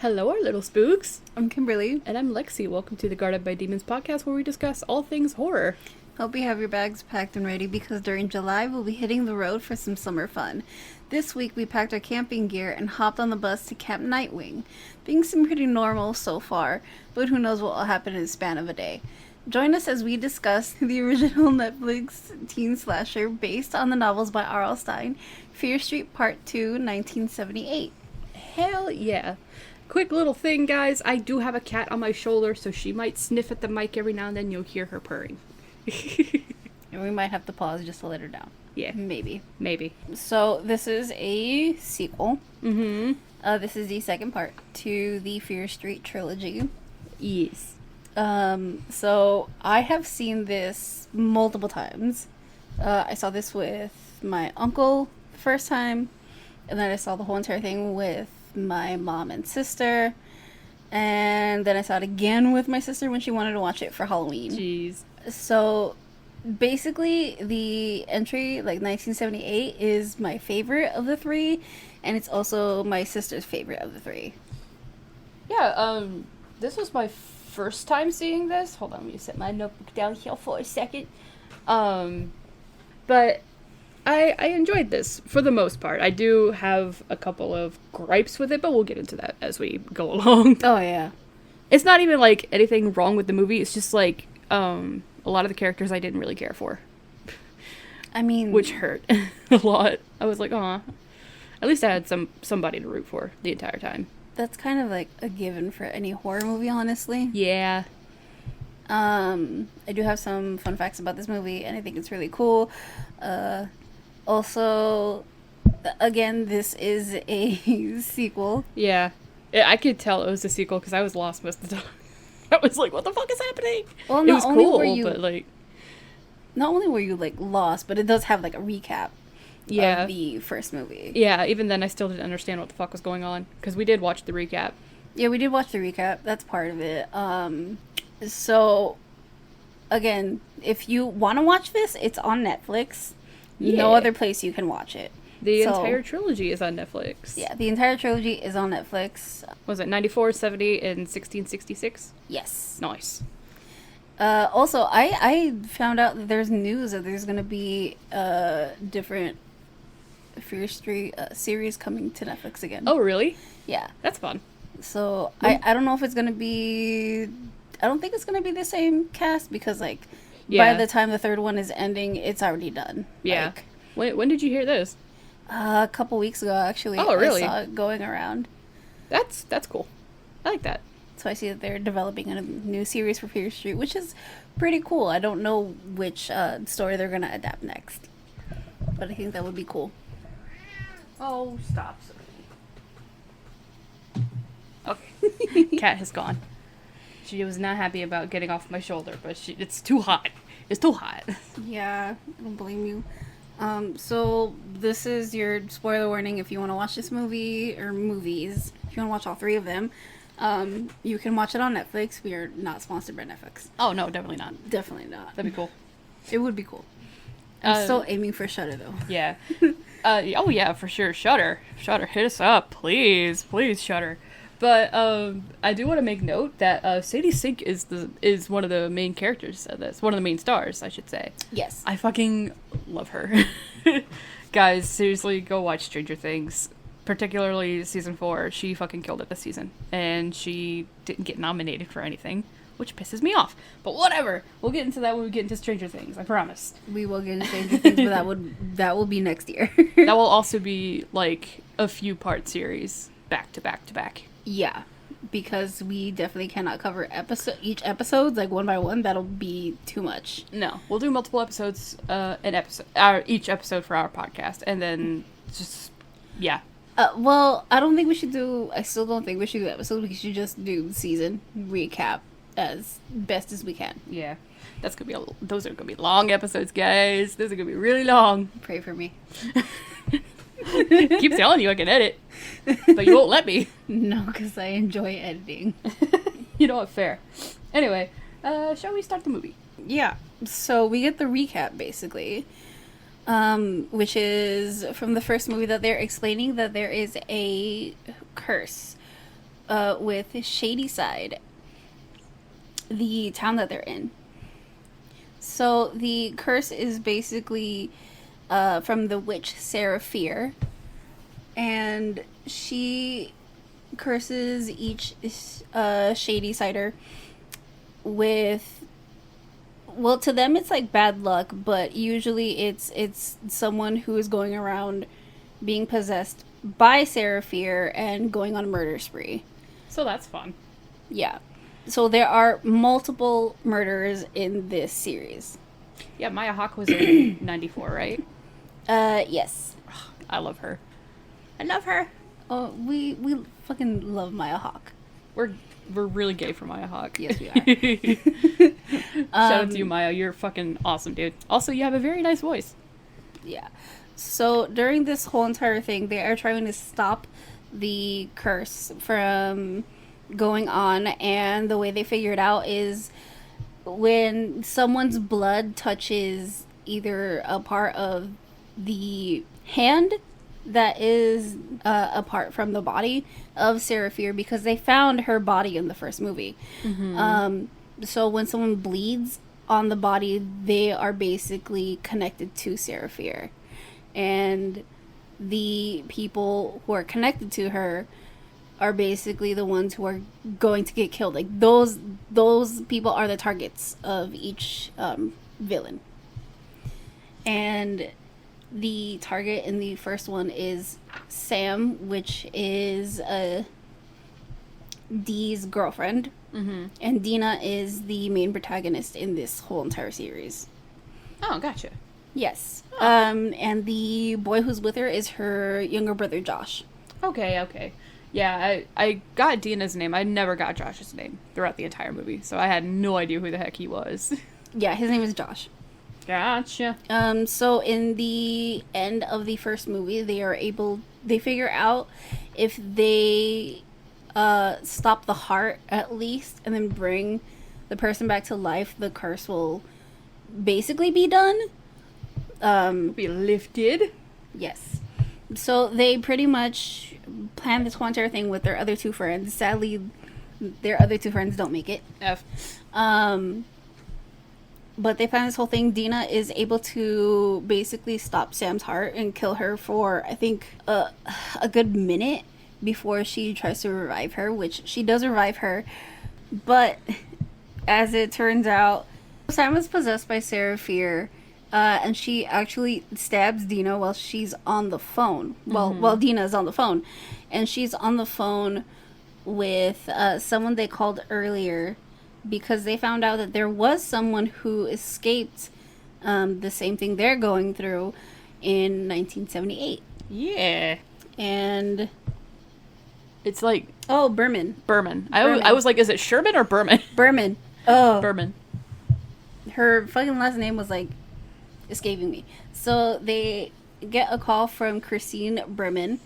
Hello, our little spooks. I'm Kimberly. And I'm Lexi. Welcome to the Guarded by Demons podcast, where we discuss all things horror. Hope you have your bags packed and ready, because during July we'll be hitting the road for some summer fun. This week we packed our camping gear and hopped on the bus to Camp Nightwing. Things seem pretty normal so far, but who knows what will happen in the span of a day. Join us as we discuss the original Netflix teen slasher based on the novels by R.L. Stine, Fear Street Part 2, 1978. Hell yeah. Quick little thing, guys. I do have a cat on my shoulder, so she might sniff at the mic every now and then. You'll hear her purring. And we might have to pause just to let her down. Yeah. Maybe. So, this is a sequel. Mm-hmm. This is the second part to the Fear Street trilogy. Yes. So I have seen this multiple times. I saw this with my uncle the first time, and then I saw the whole entire thing with my mom and sister, and then I saw it again with my sister when she wanted to watch it for Halloween. Jeez. So basically the entry, like 1978, is my favorite of the three, and it's also my sister's favorite of the three. Yeah, this was my first time seeing this. Hold on, let me set my notebook down here for a second. But I enjoyed this for the most part. I do have a couple of gripes with it, but we'll get into that as we go along. Oh yeah. It's not even like anything wrong with the movie. It's just like a lot of the characters I didn't really care for. I mean, which hurt a lot. I was like, aw. At least I had somebody to root for the entire time. That's kind of like a given for any horror movie, honestly. Yeah. I do have some fun facts about this movie, and I think it's really cool. Also, again, this is a sequel. Yeah. I could tell it was a sequel because I was lost most of the time. I was like, what the fuck is happening? Well, it was cool, but like... Not only were you, like, lost, but it does have, like, a recap of the first movie. Yeah, even then I still didn't understand what the fuck was going on, because we did watch the recap. Yeah, we did watch the recap. That's part of it. So, again, if you want to watch this, it's on Netflix. Yeah. No other place you can watch it. The entire trilogy is on Netflix. Yeah, the entire trilogy is on Netflix. Was it 94, 70, and 1666? Yes. Nice. Also, I found out that there's news that there's going to be a different Fear Street series coming to Netflix again. Oh, really? Yeah. That's fun. So, I don't know if it's going to be... I don't think it's going to be the same cast, because, like, by the time the third one is ending, it's already done. Yeah. Like, when did you hear this? A couple weeks ago, actually. Oh, really? I saw it going around. That's cool. I like that. So I see that they're developing a new series for Fear Street, which is pretty cool. I don't know which story they're going to adapt next, but I think that would be cool. Oh, stop, Sophie. Okay. Cat has gone. She was not happy about getting off my shoulder, but it's too hot. It's too hot. Yeah, I don't blame you. So this is your spoiler warning. If you want to watch this movie, or movies, if you want to watch all three of them, you can watch it on Netflix. We are not sponsored by Netflix. Oh, no, definitely not. Definitely not. That'd be cool. It would be cool. I'm still aiming for Shudder, though. Yeah. Oh, yeah, for sure. Shudder, hit us up. Please, Shudder. But I do want to make note that Sadie Sink is one of the main characters of this. One of the main stars, I should say. Yes. I fucking love her. Guys, seriously, go watch Stranger Things. Particularly season 4. She fucking killed it this season. And she didn't get nominated for anything, which pisses me off. But whatever. We'll get into that when we get into Stranger Things, I promise. We will get into Stranger Things, but that will be next year. That will also be like a few part series back to back to back. Yeah, because we definitely cannot cover each episode like one by one. That'll be too much. No, we'll do multiple episodes, each episode for our podcast, and then just well, I don't think we should do. I still don't think we should do episodes. We should just do the season recap as best as we can. Yeah, those are gonna be long episodes, guys. Those are gonna be really long. Pray for me. Keep telling you I can edit, but you won't let me. No, because I enjoy editing. You know what? Fair. Anyway, shall we start the movie? Yeah. So we get the recap, basically. which is from the first movie that they're explaining that there is a curse with Shadyside, the town that they're in. So the curse is basically from the witch Sarah Fier, and she curses each Shadysider with, well, to them it's like bad luck, but usually it's someone who is going around being possessed by Sarah Fier and going on a murder spree. So that's fun. Yeah. So there are multiple murders in this series. Yeah, Maya Hawke was in 94, right? Yes. I love her. I love her. Oh, we fucking love Maya Hawke. We're really gay for Maya Hawke. Yes, we are. Shout out to you, Maya. You're fucking awesome, dude. Also, you have a very nice voice. Yeah. So during this whole entire thing, they are trying to stop the curse from going on, and the way they figure it out is when someone's blood touches either a part of the hand that is apart from the body of Sarah Fier, because they found her body in the first movie. Mm-hmm. So when someone bleeds on the body, they are basically connected to Sarah Fier, and the people who are connected to her are basically the ones who are going to get killed. Like those people are the targets of each villain. And the target in the first one is Sam, which is Dee's girlfriend. Mm-hmm. And Dina is the main protagonist in this whole entire series. Oh, gotcha. Yes. Oh. And the boy who's with her is her younger brother, Josh. Okay. Yeah, I got Dina's name. I never got Josh's name throughout the entire movie, so I had no idea who the heck he was. Yeah, his name is Josh. Gotcha. So in the end of the first movie, they figure out if they stop the heart at least and then bring the person back to life, the curse will basically be done. Be lifted. Yes. So they pretty much plan this whole entire thing with their other two friends. Sadly, their other two friends don't make it. F. But they plan this whole thing. Dina is able to basically stop Sam's heart and kill her for, I think, a good minute before she tries to revive her, which she does revive her. But as it turns out, Sam is possessed by Sarah Fier. And she actually stabs Dina while she's on the phone. While Dina is on the phone. And she's on the phone with someone they called earlier, because they found out that there was someone who escaped the same thing they're going through in 1978. Yeah. And it's like... Oh, Berman. I was like, is it Sherman or Berman? Berman. Oh. Berman. Her fucking last name was like... escaping me. So they get a call from Christine Berman,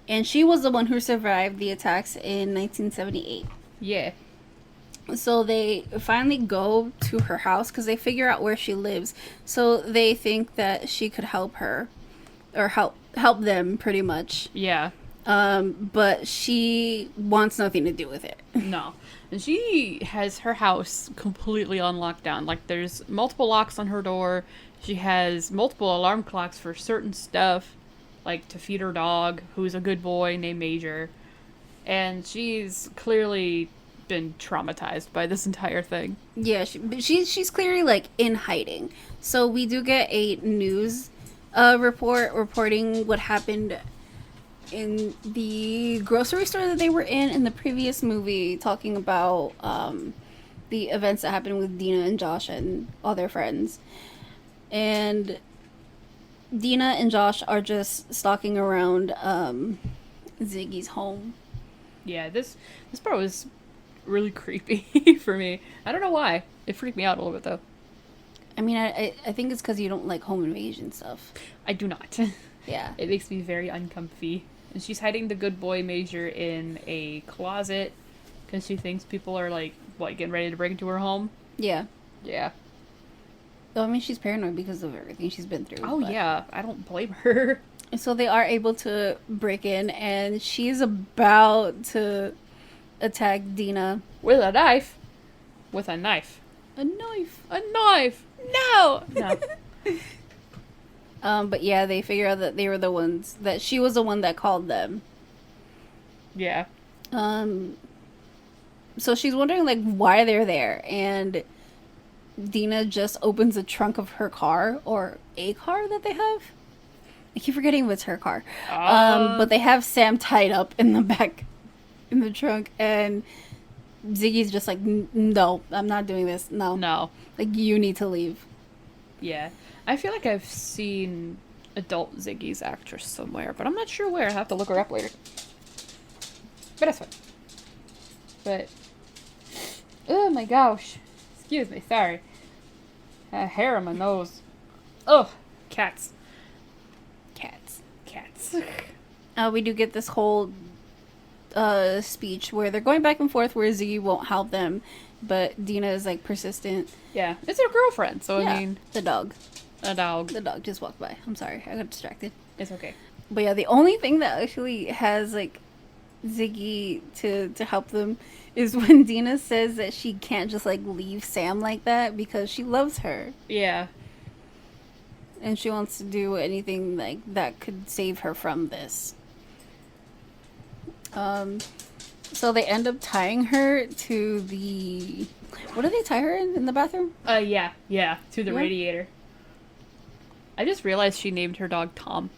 and she was the one who survived the attacks in 1978. Yeah. So they finally go to her house because they figure out where she lives. So they think that she could help her, or help them pretty much. Yeah. But she wants nothing to do with it. No. And she has her house completely on lockdown. Like, there's multiple locks on her door. She has multiple alarm clocks for certain stuff, like to feed her dog, who's a good boy named Major. And she's clearly been traumatized by this entire thing. Yeah, she's clearly, like, in hiding. So we do get a news report reporting what happened in the grocery store that they were in the previous movie, talking about the events that happened with Dina and Josh and all their friends. And Dina and Josh are just stalking around Ziggy's home. Yeah, this part was really creepy for me. I don't know why. It freaked me out a little bit, though. I mean, I think it's because you don't like home invasion stuff. I do not. Yeah. It makes me very uncomfy. And she's hiding the good boy Major in a closet because she thinks people are, like, getting ready to break into her home? Yeah. Yeah. Though, I mean, she's paranoid because of everything she's been through. Oh, yeah. I don't blame her. So they are able to break in, and she's about to attack Dina. With a knife. With a knife. A knife. A knife! No! No. But yeah, they figure out that they were the ones, that she was the one that called them. Yeah. So she's wondering, like, why they're there, and Dina just opens the trunk of her car, or a car that they have. I keep forgetting if it's her car. But they have Sam tied up in the back, in the trunk, and Ziggy's just like, no, I'm not doing this. No. No. Like, you need to leave. Yeah. I feel like I've seen adult Ziggy's actress somewhere, but I'm not sure where. I'll have to look her up later. But that's fine. But, oh my gosh. Excuse me, sorry. Hair on my nose. Oh, cats. Cats. We do get this whole speech where they're going back and forth where Ziggy won't help them, but Dina is, like, persistent. Yeah, it's her girlfriend, so Yeah, I mean... the dog. A dog. The dog just walked by. I'm sorry, I got distracted. It's okay. But yeah, the only thing that actually has, like, Ziggy to help them is when Dina says that she can't just, like, leave Sam like that because she loves her. Yeah. And she wants to do anything, like, that could save her from this. So they end up tying her to the... What do they tie her in the bathroom? Yeah, to the Yeah. radiator. I just realized she named her dog Tom.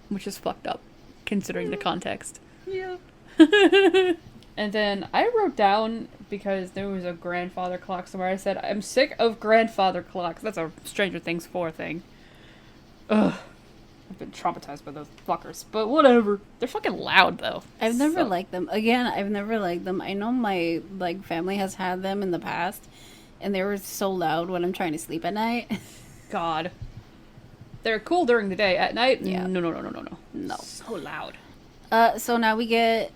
Which is fucked up, considering the context. Yeah. And then I wrote down, because there was a grandfather clock somewhere, I said, I'm sick of grandfather clocks. That's a Stranger Things 4 thing. Ugh. I've been traumatized by those fuckers. But whatever. They're fucking loud, though. I've never So- liked them. Again, I've never liked them. I know my, like, family has had them in the past, and they were so loud when I'm trying to sleep at night. God. They're cool during the day. At night, Yeah. no. No. So loud. So now we get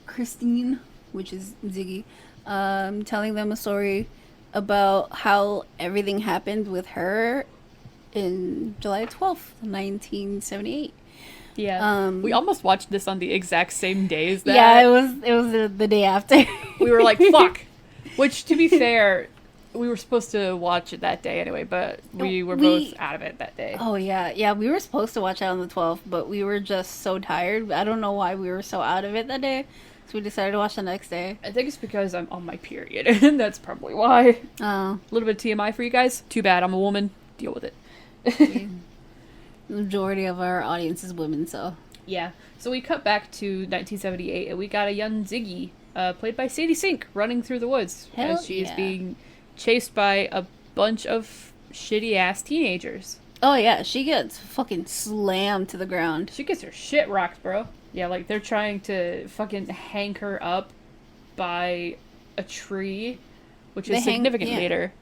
Christine, which is Ziggy, telling them a story about how everything happened with her in July 12th, 1978. Yeah. We almost watched this on the exact same days that... Yeah, it was the day after. We were like, fuck. Which, to be fair, we were supposed to watch it that day anyway, but we were both out of it that day. Oh, yeah. Yeah, we were supposed to watch it on the 12th, but we were just so tired. I don't know why we were so out of it that day. So we decided to watch the next day. I think it's because I'm on my period, and that's probably why. Oh. A little bit of TMI for you guys. Too bad, I'm a woman. Deal with it. The majority of our audience is women, so. Yeah. So we cut back to 1978, and we got a young Ziggy, played by Sadie Sink, running through the woods Hell as she's yeah. being chased by a bunch of shitty-ass teenagers. Oh, yeah, she gets fucking slammed to the ground. She gets her shit rocked, bro. Yeah, like, they're trying to fucking hang her up by a tree, which is significant later.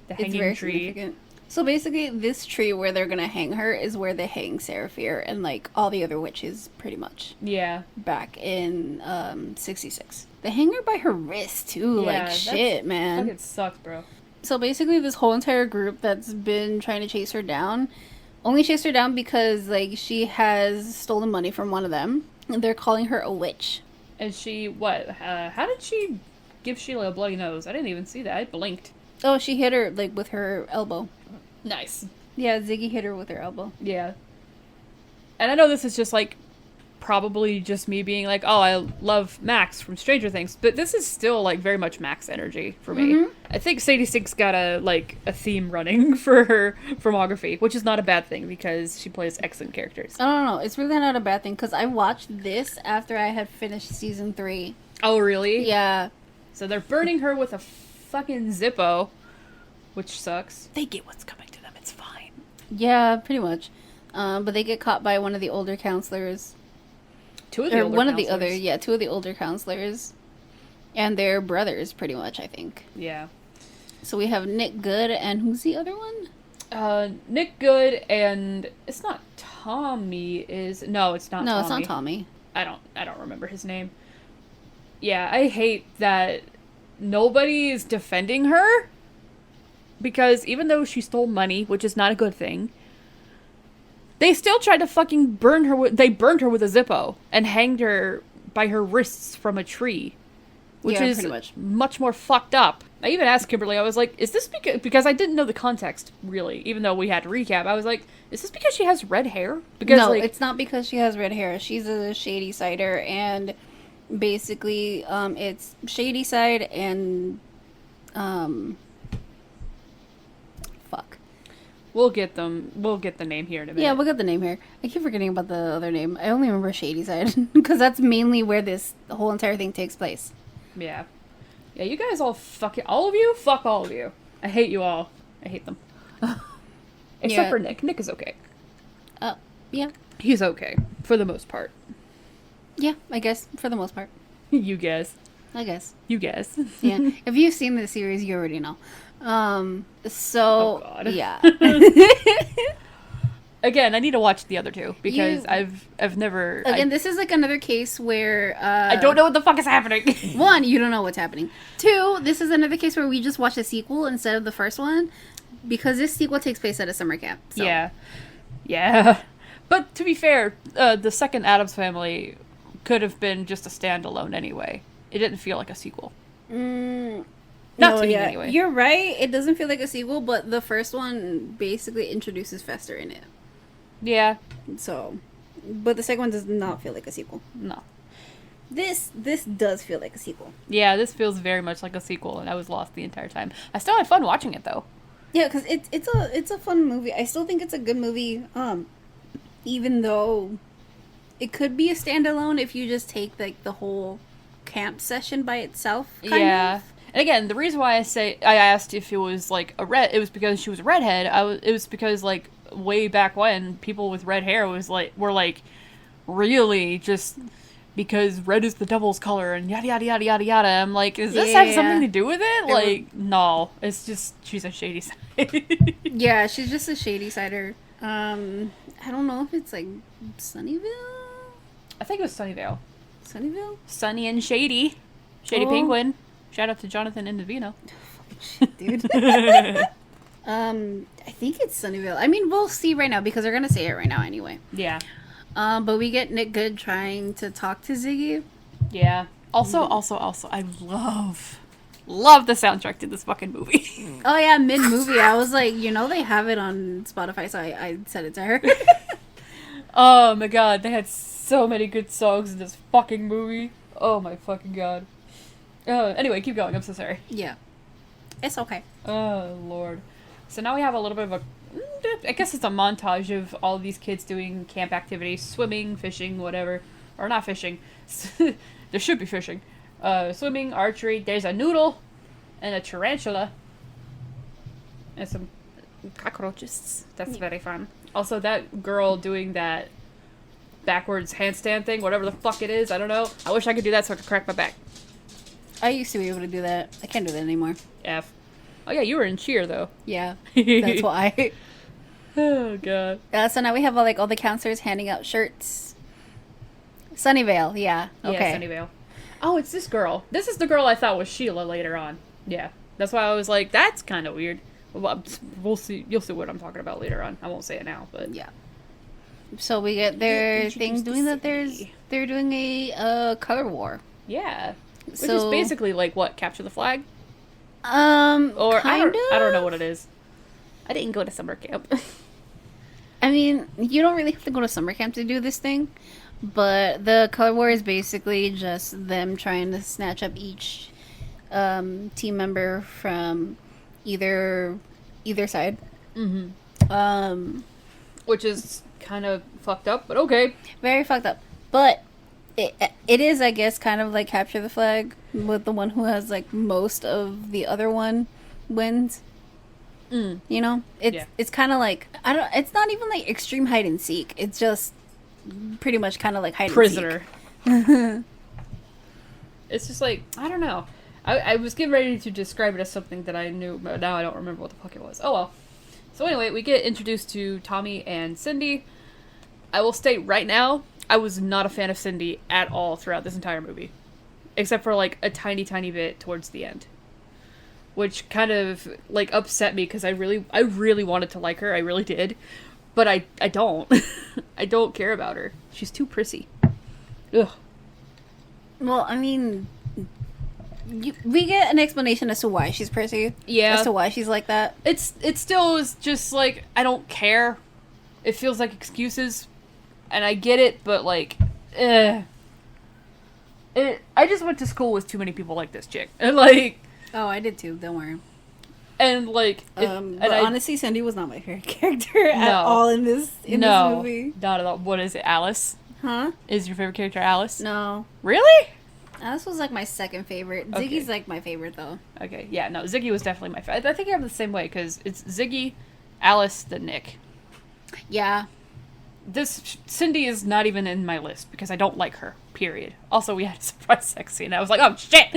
The It's hanging very tree. significant. So basically, this tree where they're gonna hang her is where they hang Sarah Fier and, like, all the other witches, pretty much. Yeah. Back in, 66. They hang her by her wrist, too. Yeah, like, that's shit, man. Fucking sucks, bro. So basically, this whole entire group that's been trying to chase her down only chased her down because, like, she has stolen money from one of them. And they're calling her a witch. And she, what? How did she give Sheila a bloody nose? I didn't even see that. I blinked. Oh, she hit her, like, with her elbow. Nice. Yeah, Ziggy hit her with her elbow. Yeah. And I know this is just, like, probably just me being like, oh, I love Max from Stranger Things, but this is still, like, very much Max energy for me. Mhm. I think Sadie Sink's got a theme running for her filmography, which is not a bad thing because she plays excellent characters. I don't know. It's really not a bad thing because I watched this after I had finished season 3. Oh, really? Yeah. So they're burning her with a fucking Zippo, which sucks. They get what's coming to them. It's fine. Yeah, pretty much. But they get caught by one of the older counselors. Two of the older Two of the older counselors. And they're brothers, pretty much, I think. Yeah. So we have Nick Good, and who's the other one? Nick Good, and it's not Tommy, no, it's not Tommy. No, it's not Tommy. I don't remember his name. Yeah, I hate that nobody is defending her, because even though she stole money, which is not a good thing, they still tried to fucking burn her they burned her with a Zippo and hanged her by her wrists from a tree, which is pretty much more fucked up. I even asked Kimberly, I was like, is this because I didn't know the context, really, even though we had to recap. I was like, is this because she has red hair? Because, no, like, it's not because she has red hair. She's a shady sider, and basically, it's shady side and, fuck. We'll get the name here in a minute. Yeah, we'll get the name here. I keep forgetting about the other name. I only remember shady side, because that's mainly where the whole entire thing takes place. Yeah. Yeah, you guys all all of you? Fuck all of you. I hate you all. I hate them. Except for Nick. Nick is okay. Yeah. He's okay, for the most part. Yeah, I guess, for the most part. You guess. I guess. You guess. Yeah. If you've seen the series, you already know. Oh, God. Yeah. Again, I need to watch the other two, because I've never... Again, this is like another case where... I don't know what the fuck is happening. One, you don't know what's happening. Two, this is another case where we just watched a sequel instead of the first one, because this sequel takes place at a summer camp. So. Yeah. Yeah. But to be fair, the second Addams Family could have been just a standalone anyway. It didn't feel like a sequel. Not to me, anyway. You're right. It doesn't feel like a sequel, but the first one basically introduces Fester in it. Yeah. So, but the second one does not feel like a sequel. No. This does feel like a sequel. Yeah, this feels very much like a sequel, and I was lost the entire time. I still had fun watching it, though. Yeah, because it's a fun movie. I still think it's a good movie. Even though it could be a standalone if you just take like the whole camp session by itself. Kind of. And again, the reason why I asked if it was like it was because she was a redhead. It was because like way back when people with red hair were really just because red is the devil's color and yada yada yada yada yada. I'm like, does this have something to do with it? No, it's just she's a shady side. Yeah, she's just a shady sider. I don't know if it's like Sunnyvale. I think it was Sunnyvale. Sunnyvale? Sunny and Shady. Shady Penguin. Shout out to Jonathan Indovino. Shit, dude. I think it's Sunnyvale. I mean, we'll see right now because they're gonna say it right now anyway. Yeah. But we get Nick Good trying to talk to Ziggy. Yeah. Also, I love the soundtrack to this fucking movie. Oh yeah, mid-movie, I was like, they have it on Spotify, so I said it to her. Oh my god, they had so many good songs in this fucking movie. Oh my fucking god. Anyway, keep going, I'm so sorry. Yeah. It's okay. Oh lord. So now we have a little bit of I guess it's a montage of all of these kids doing camp activities, swimming, fishing, whatever. Or not fishing. There should be fishing. Swimming, archery, there's a noodle, and a tarantula, and some cockroaches. That's very fun. Also, that girl doing that backwards handstand thing, whatever the fuck it is, I don't know. I wish I could do that so I could crack my back. I used to be able to do that. I can't do that anymore. F. Oh yeah, you were in cheer, though. Yeah, that's why. Oh, God. So now we have all the counselors handing out shirts. Sunnyvale, yeah. Okay. Yeah, Sunnyvale. Oh, it's this girl. This is the girl I thought was Sheila later on. Yeah. That's why I was like, that's kind of weird. Well, we'll see. You'll see what I'm talking about later on. I won't say it now, but... Yeah. So we get their thing doing that they're doing a color war. Yeah. Which is basically like, what, capture the flag? Or kind of? I don't know what it is. I didn't go to summer camp. I mean, you don't really have to go to summer camp to do this thing, but the color war is basically just them trying to snatch up each team member from either side. Mm-hmm. Which is kind of fucked up, but okay. Very fucked up. But it is, I guess, kind of like capture the flag with the one who has like most of the other one wins. You know, it's kind of like it's not even like extreme hide and seek. It's just pretty much kind of like hide prisoner. and seek. It's just like, I don't know. I was getting ready to describe it as something that I knew, but now I don't remember what the fuck it was. Oh well. So anyway, we get introduced to Tommy and Cindy. I will state right now, I was not a fan of Cindy at all throughout this entire movie. Except for like a tiny, tiny bit towards the end. Which kind of like upset me because I really wanted to like her. I really did. But I don't. I don't care about her. She's too prissy. Ugh. Well, I mean, we get an explanation as to why she's prissy. Yeah. As to why she's like that. It still is just like, I don't care. It feels like excuses, and I get it, but like, I just went to school with too many people like this chick, and like, Oh, I did too. Don't worry. and like, But honestly, Cindy was not my favorite character at No. all in this movie. not at all. What is it, Alice? Huh? Is your favorite character Alice? No. Really? Alice was like my second favorite. Okay. Ziggy's like my favorite though. Okay, yeah, no, Ziggy was definitely my favorite. I think I'm the same way, because it's Ziggy, Alice, then Nick. Yeah. Cindy is not even in my list, because I don't like her, period. Also, we had a surprise sex scene, I was like, oh, shit!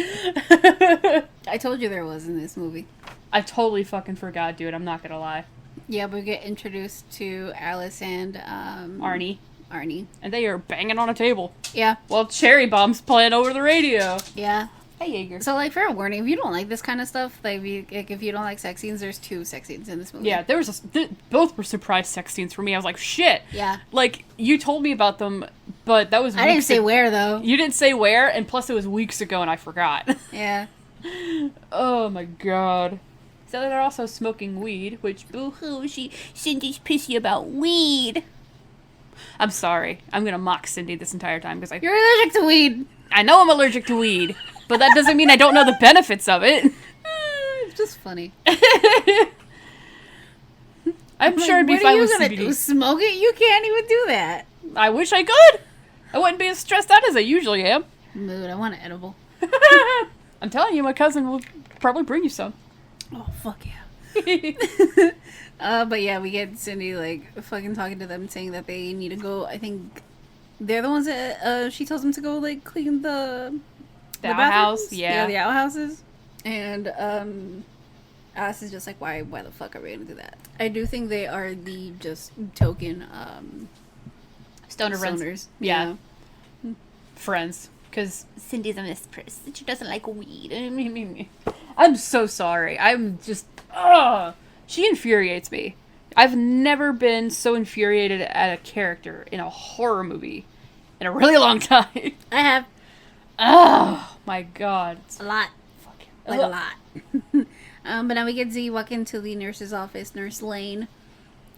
I told you there was in this movie. I totally fucking forgot, dude, I'm not gonna lie. Yeah, we get introduced to Alice and Arnie. And they are banging on a table. Yeah. Well, Cherry Bomb's playing over the radio. Yeah. Hey, Jaeger. So, like, fair warning, if you don't like this kind of stuff, like if you don't like sex scenes, there's 2 sex scenes in this movie. Yeah, there was both were surprise sex scenes for me. I was like, shit. Yeah. Like, you told me about them, but that was I didn't weeks say ago. where, though. You didn't say where, and plus it was weeks ago and I forgot. Yeah. Oh my god. So they're also smoking weed, which, boo-hoo, Cindy's pissy about weed. I'm sorry. I'm gonna mock Cindy this entire time, because You're allergic to weed. I know I'm allergic to weed, but that doesn't mean I don't know the benefits of it. It's just funny. I'm sure it'd be fine with What are you gonna do? Smoke it? You can't even do that. I wish I could. I wouldn't be as stressed out as I usually am. Mood, I want an edible. I'm telling you, my cousin will probably bring you some. Oh, fuck yeah. But yeah, we get Cindy, like, fucking talking to them, saying that they need to go, I think, they're the ones that, she tells them to go, like, clean the outhouse, bathrooms? yeah. The outhouses. And, Alice is just like, why the fuck are we gonna do that? I do think they are the just token, Stoner friends. stoners. Yeah. Friends. Because Cindy's a mistress. She doesn't like weed. I'm so sorry. I'm just... Ugh. She infuriates me. I've never been so infuriated at a character in a horror movie in a really long time. I have. Oh, my God. A lot. Fucking... Like, a lot. But now we get Z walk into the nurse's office, Nurse Lane.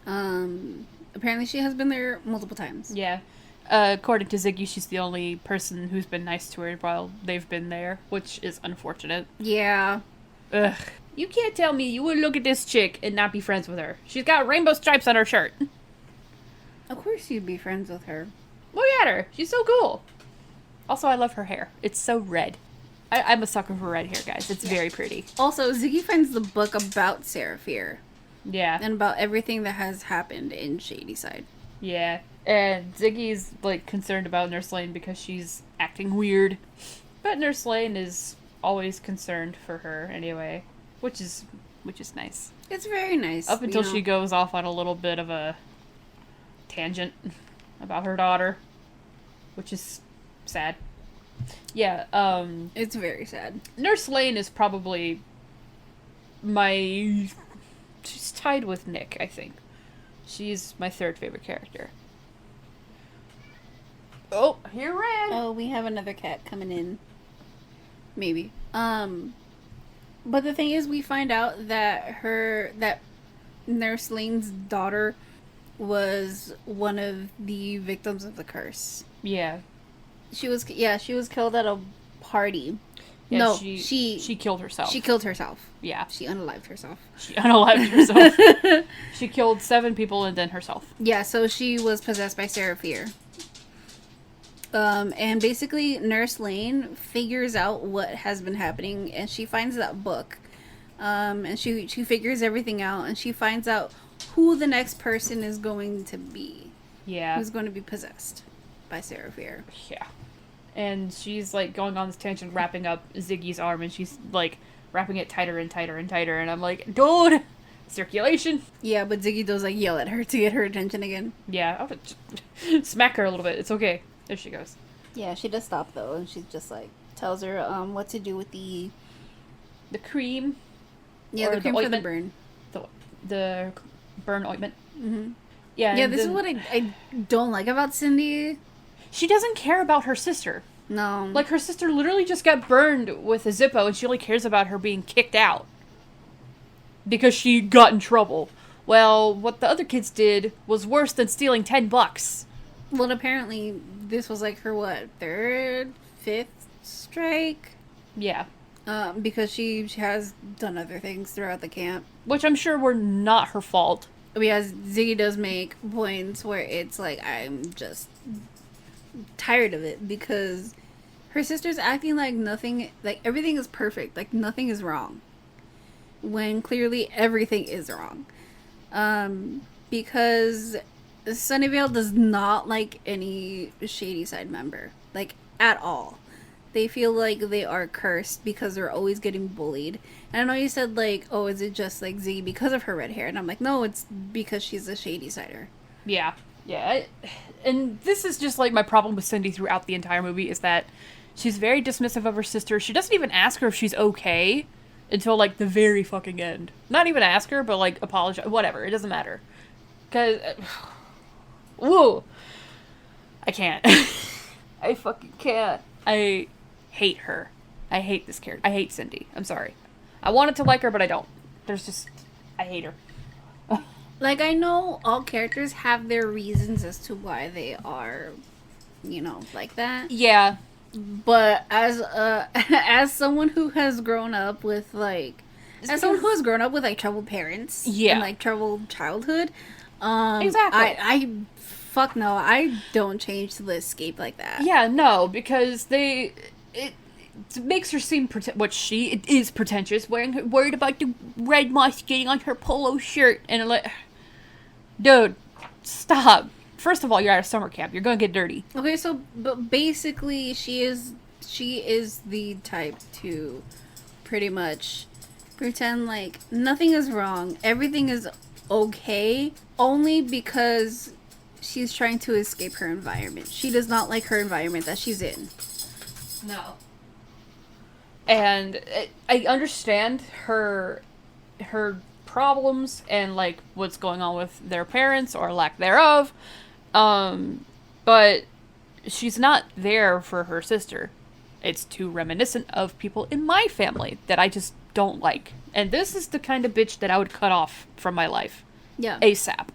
Apparently she has been there multiple times. Yeah. According to Ziggy, she's the only person who's been nice to her while they've been there, which is unfortunate. Yeah. Ugh. You can't tell me you would look at this chick and not be friends with her. She's got rainbow stripes on her shirt. Of course you'd be friends with her. Look at her. She's so cool. Also, I love her hair. It's so red. I'm a sucker for red hair, guys. It's very pretty. Also, Ziggy finds the book about Sarah Fier. Yeah. And about everything that has happened in Shadyside. Yeah. And Ziggy's, like, concerned about Nurse Lane because she's acting weird. But Nurse Lane is always concerned for her anyway. Which is nice. It's very nice. Up until she goes off on a little bit of a tangent about her daughter. Which is sad. Yeah, It's very sad. Nurse Lane is probably she's tied with Nick, I think. She's my 3rd favorite character. Oh, here Red. Oh, we have another cat coming in. Maybe. But the thing is, we find out that Nurse Lane's daughter was one of the victims of the curse. Yeah. She was killed at a party. Yeah, No, she killed herself. She killed herself. Yeah. She unalived herself. She unalived herself. She killed 7 people and then herself. Yeah, so she was possessed by Sarah Fier. And basically, Nurse Lane figures out what has been happening, and she finds that book. And she figures everything out, and she finds out who the next person is going to be. Yeah. Who's going to be possessed by Sarah Fier. Yeah. And she's, like, going on this tangent, wrapping up Ziggy's arm, and she's, like, wrapping it tighter and tighter and tighter, and I'm like, dude! Circulation! Yeah, but Ziggy does, like, yell at her to get her attention again. Yeah, I would smack her a little bit. It's okay. There she goes. Yeah, she does stop, though, and she just, like, tells her what to do with the cream. Yeah, or the cream for the ointment. burn. The burn ointment. Mm-hmm. Yeah. Yeah, this is what I don't like about Cindy. She doesn't care about her sister. No. Like, her sister literally just got burned with a Zippo, and she only cares about her being kicked out. Because she got in trouble. Well, what the other kids did was worse than stealing $10. Well, apparently, this was like her, what, third, fifth strike? Yeah. Because she has done other things throughout the camp. Which I'm sure were not her fault. Because Ziggy does make points where it's like, I'm just tired of it. Because her sister's acting like nothing, like everything is perfect. Like nothing is wrong. When clearly everything is wrong. Because Sunnyvale does not like any Shady Side member. Like, at all. They feel like they are cursed because they're always getting bullied. And I know you said, like, oh, is it just, like, Ziggy because of her red hair? And I'm like, no, it's because she's a Shady Sider. Yeah. Yeah. And this is just, like, my problem with Cindy throughout the entire movie is that she's very dismissive of her sister. She doesn't even ask her if she's okay until, like, the very fucking end. Not even ask her, but, like, apologize. Whatever. It doesn't matter. Because... whoa. I can't. I fucking can't. I hate her. I hate this character. I hate Cindy. I'm sorry. I wanted to like her, but I don't. There's just... I hate her. Like, I know all characters have their reasons as to why they are, you know, like that. Yeah. But as someone who has grown up with, like... As someone who has grown up with, like, troubled parents. Yeah. And, like, troubled childhood. Exactly. I fuck no, I don't change to the escape like that. Yeah, no, because it makes her seem it is pretentious, worried about the red moss getting on her polo shirt, and like, dude, stop. First of all, you're at a summer camp. You're gonna get dirty. Okay, so but basically, she is the type to pretty much pretend like nothing is wrong, everything is okay, only because she's trying to escape her environment. She does not like her environment that she's in. No. And I understand her problems and, like, what's going on with their parents or lack thereof. But she's not there for her sister. It's too reminiscent of people in my family that I just don't like. And this is the kind of bitch that I would cut off from my life. Yeah. ASAP.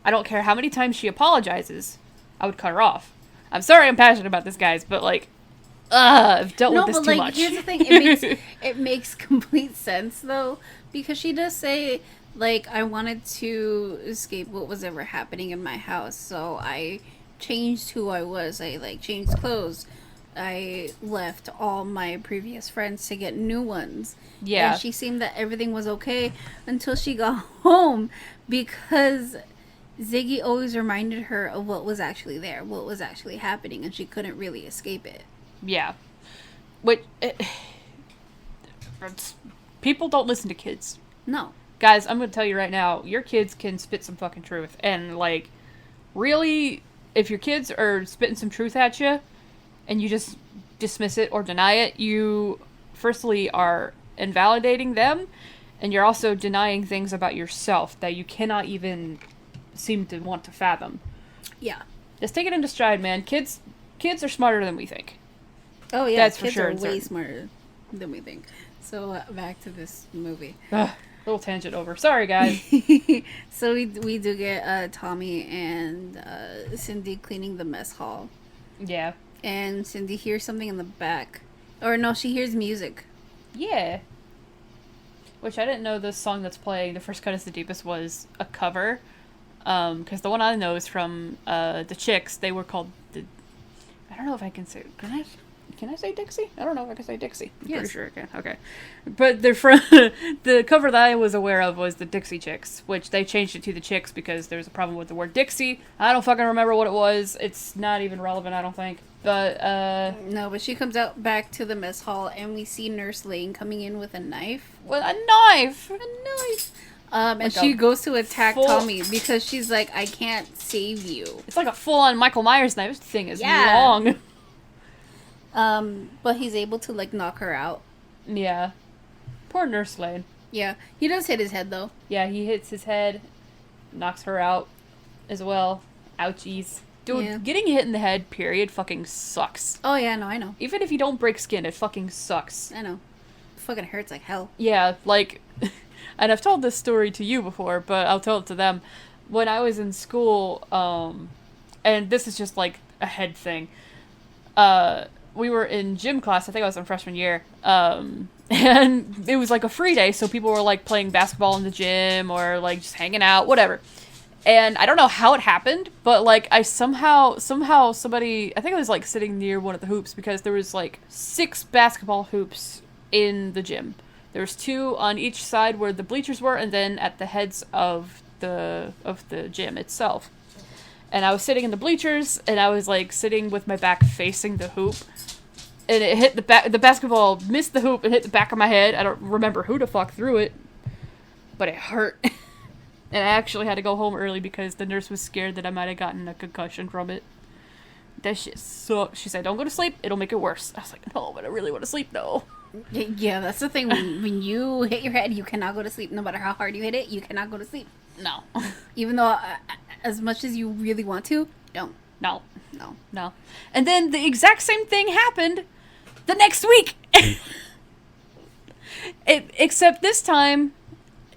I don't care how many times she apologizes, I would cut her off. I'm sorry I'm passionate about this, guys, but, like, I've dealt with this too much. Here's the thing, it makes complete sense, though, because she does say, like, I wanted to escape what was ever happening in my house, so I changed who I was. I, like, changed clothes. I left all my previous friends to get new ones. Yeah. And she seemed that everything was okay until she got home, because Ziggy always reminded her of what was actually there, what was actually happening, and she couldn't really escape it. Yeah. Which, people don't listen to kids. No. Guys, I'm gonna tell you right now, your kids can spit some fucking truth. And, like, really, if your kids are spitting some truth at you, and you just dismiss it or deny it, you, firstly, are invalidating them, and you're also denying things about yourself that you cannot even seem to want to fathom. Yeah. Just take it into stride, man. Kids are smarter than we think. Oh, yeah. That's kids for sure. are way smarter than we think. So, back to this movie. Little tangent over. Sorry, guys. So, we do get Tommy and Cindy cleaning the mess hall. Yeah. And Cindy hears something in the back. Or, no, she hears music. Yeah. Which I didn't know this song that's playing, The First Cut is the Deepest, was a cover. Because the one I know is from the Chicks. They were called I don't know if I can say... Can I say Dixie? I don't know if I can say Dixie. I'm pretty sure I can. Okay. But they're from... the cover that I was aware of was the Dixie Chicks, which they changed it to the Chicks because there's a problem with the word Dixie. I don't fucking remember what it was. It's not even relevant, I don't think. But, No, but she comes out back to the mess hall, and we see Nurse Lane coming in with a knife. With a knife! And Like she goes to attack full... Tommy because she's like, I can't save you. It's like a full-on Michael Myers knife. This thing is long. But he's able to, like, knock her out. Yeah. Poor Nurse Lane. Yeah. He does hit his head, though. Yeah, he hits his head, knocks her out as well. Ouchies. Dude, Yeah. getting hit in the head, period, fucking sucks. Oh, yeah, no, I know. Even if you don't break skin, it fucking sucks. I know. It fucking hurts like hell. Yeah, like, and I've told this story to you before, but I'll tell it to them. When I was in school, and this is just like a head thing, we were in gym class, I think I was in freshman year, and it was like a free day, so people were like playing basketball in the gym, or like just hanging out, whatever. And I don't know how it happened, but like I somehow somebody, I think I was like sitting near one of the hoops, because there was like 6 basketball hoops in the gym. There was 2 on each side where the bleachers were, and then at the heads of the gym itself. And I was sitting in the bleachers, and I was like sitting with my back facing the hoop, and it hit the basketball missed the hoop and hit the back of my head. I don't remember who the fuck threw it, but it hurt. And I actually had to go home early because the nurse was scared that I might have gotten a concussion from it. That shit sucked. She said, "Don't go to sleep, it'll make it worse." I was like, "No, but I really want to sleep though." Yeah, that's the thing. When you hit your head, you cannot go to sleep. No matter how hard you hit it, you cannot go to sleep. No. Even though, as much as you really want to, don't. No. No. No. And then the exact same thing happened the next week. Except this time,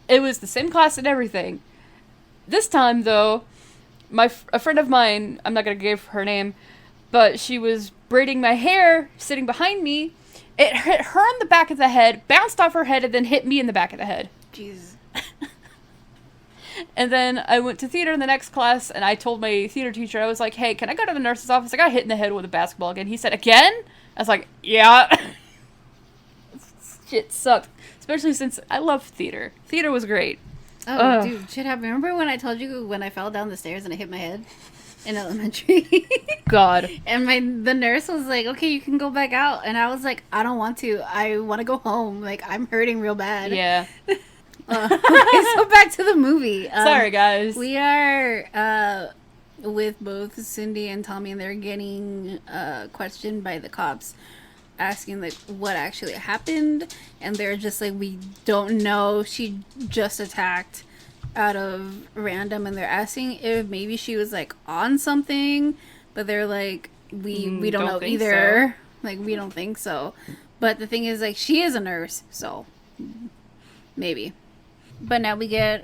it was the same class and everything. This time, though, a friend of mine, I'm not going to give her name, but she was braiding my hair, sitting behind me. It hit her on the back of the head, bounced off her head, and then hit me in the back of the head. Jesus. And then I went to theater in the next class, and I told my theater teacher, I was like, "Hey, can I go to the nurse's office? I got hit in the head with a basketball again." He said, "Again?" I was like, "Yeah." Shit sucked. Especially since I love theater. Theater was great. Oh, Ugh. dude, shit happened. Remember when I told you when I fell down the stairs and I hit my head in elementary? God. And the nurse was like, "Okay, you can go back out." And I was like, "I don't want to. I want to go home. Like, I'm hurting real bad." Yeah. Okay, so back to the movie. Sorry, guys. We are with both Cindy and Tommy, and they're getting questioned by the cops, asking like what actually happened, and they're just like, "We don't know. She just attacked out of random," and they're asking if maybe she was like on something, but they're like, we don't know either. So. Like, we don't think so. But the thing is, like, she is a nurse, so maybe. But now we get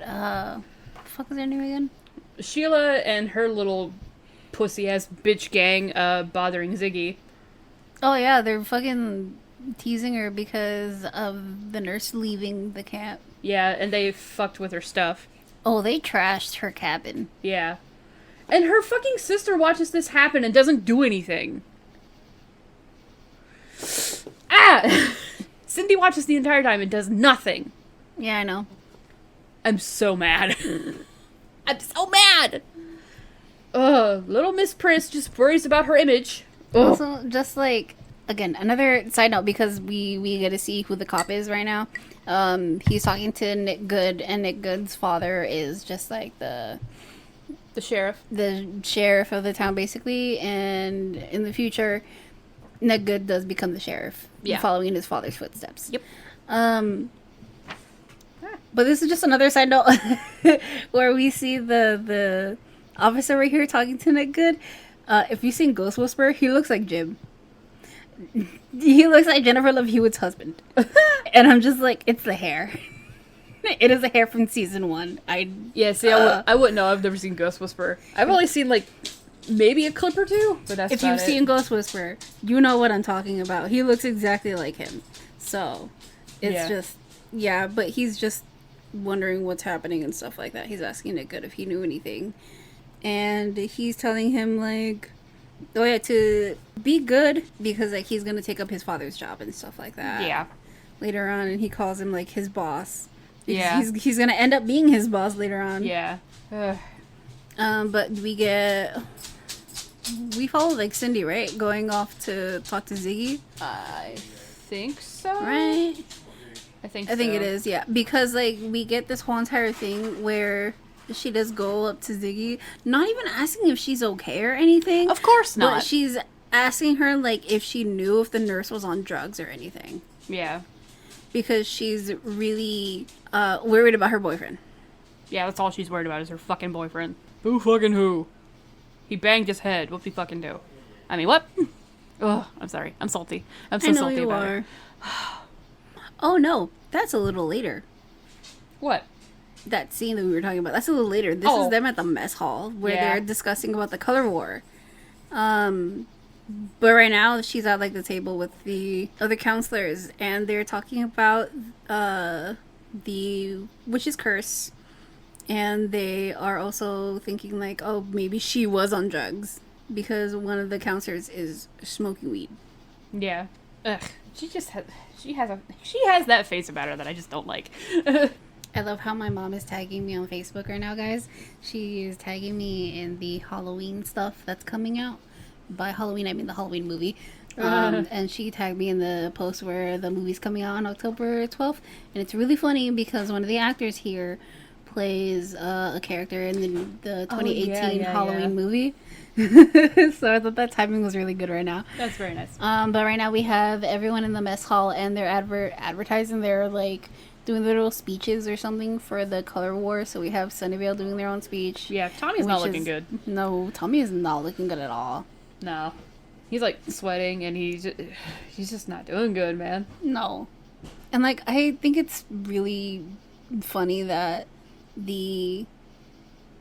fuck is her name again? Sheila and her little pussy ass bitch gang bothering Ziggy. Oh yeah, they're fucking teasing her because of the nurse leaving the camp. Yeah, and they fucked with her stuff. Oh, they trashed her cabin. Yeah. And her fucking sister watches this happen and doesn't do anything. Ah! Cindy watches the entire time and does nothing. Yeah, I know. I'm so mad. I'm so mad! Ugh, little Miss Prince just worries about her image. Ugh. Also, just like, again, another side note, because we get to see who the cop is right now. He's talking to Nick Good, and Nick Good's father is just like the sheriff of the town, basically. And in the future, Nick Good does become the sheriff, following in his father's footsteps. Yep. But this is just another side note where we see the officer right here talking to Nick Good. If you've seen Ghost Whisperer, he looks like Jim. He looks like Jennifer Love Hewitt's husband. And I'm just like, it's the hair. It is the hair from season 1. I wouldn't know. I've never seen Ghost Whisperer. I've only seen, like, maybe a clip or two, but that's if about you've seen Ghost Whisperer, you know what I'm talking about. He looks exactly like him. So, it's just, but he's just wondering what's happening and stuff like that. He's asking Nick Good if he knew anything. And he's telling him, like, to be good, because, like, he's gonna take up his father's job and stuff like that. Yeah. Later on, and he calls him, like, his boss. Yeah. He's gonna end up being his boss later on. Yeah. But we follow, like, Cindy, right? Going off to talk to Ziggy. I think so. Right? I think it is, yeah. Because, like, we get this whole entire thing where she does go up to Ziggy, not even asking if she's okay or anything. Of course not. But she's asking her, like, if she knew if the nurse was on drugs or anything. Yeah. Because she's really worried about her boyfriend. Yeah, that's all she's worried about is her fucking boyfriend. Who fucking who? He banged his head. What'd he fucking do? I mean, what? Oh, I'm sorry. I'm salty. I'm so I know salty you about are. it. Oh no, that's a little later. What? That scene that we were talking about. That's a little later. This is them at the mess hall where Yeah. they're discussing about the color war. But right now she's at like the table with the other counselors, and they're talking about the witch's curse, and they are also thinking like, oh, maybe she was on drugs because one of the counselors is smoking weed. Yeah. Ugh. She has that face about her that I just don't like. I love how my mom is tagging me on Facebook right now, guys. She is tagging me in the Halloween stuff that's coming out. By Halloween, I mean the Halloween movie. And she tagged me in the post where the movie's coming out on October 12th. And it's really funny because one of the actors here plays a character in the 2018 Halloween movie. So I thought that timing was really good right now. That's very nice. But right now we have everyone in the mess hall, and they're advertising their like doing little speeches or something for the color war. So we have Sunnyvale doing their own speech. Yeah, Tommy's not looking good. No, Tommy is not looking good at all. No. He's like sweating and he's just not doing good, man. No. And like I think it's really funny that the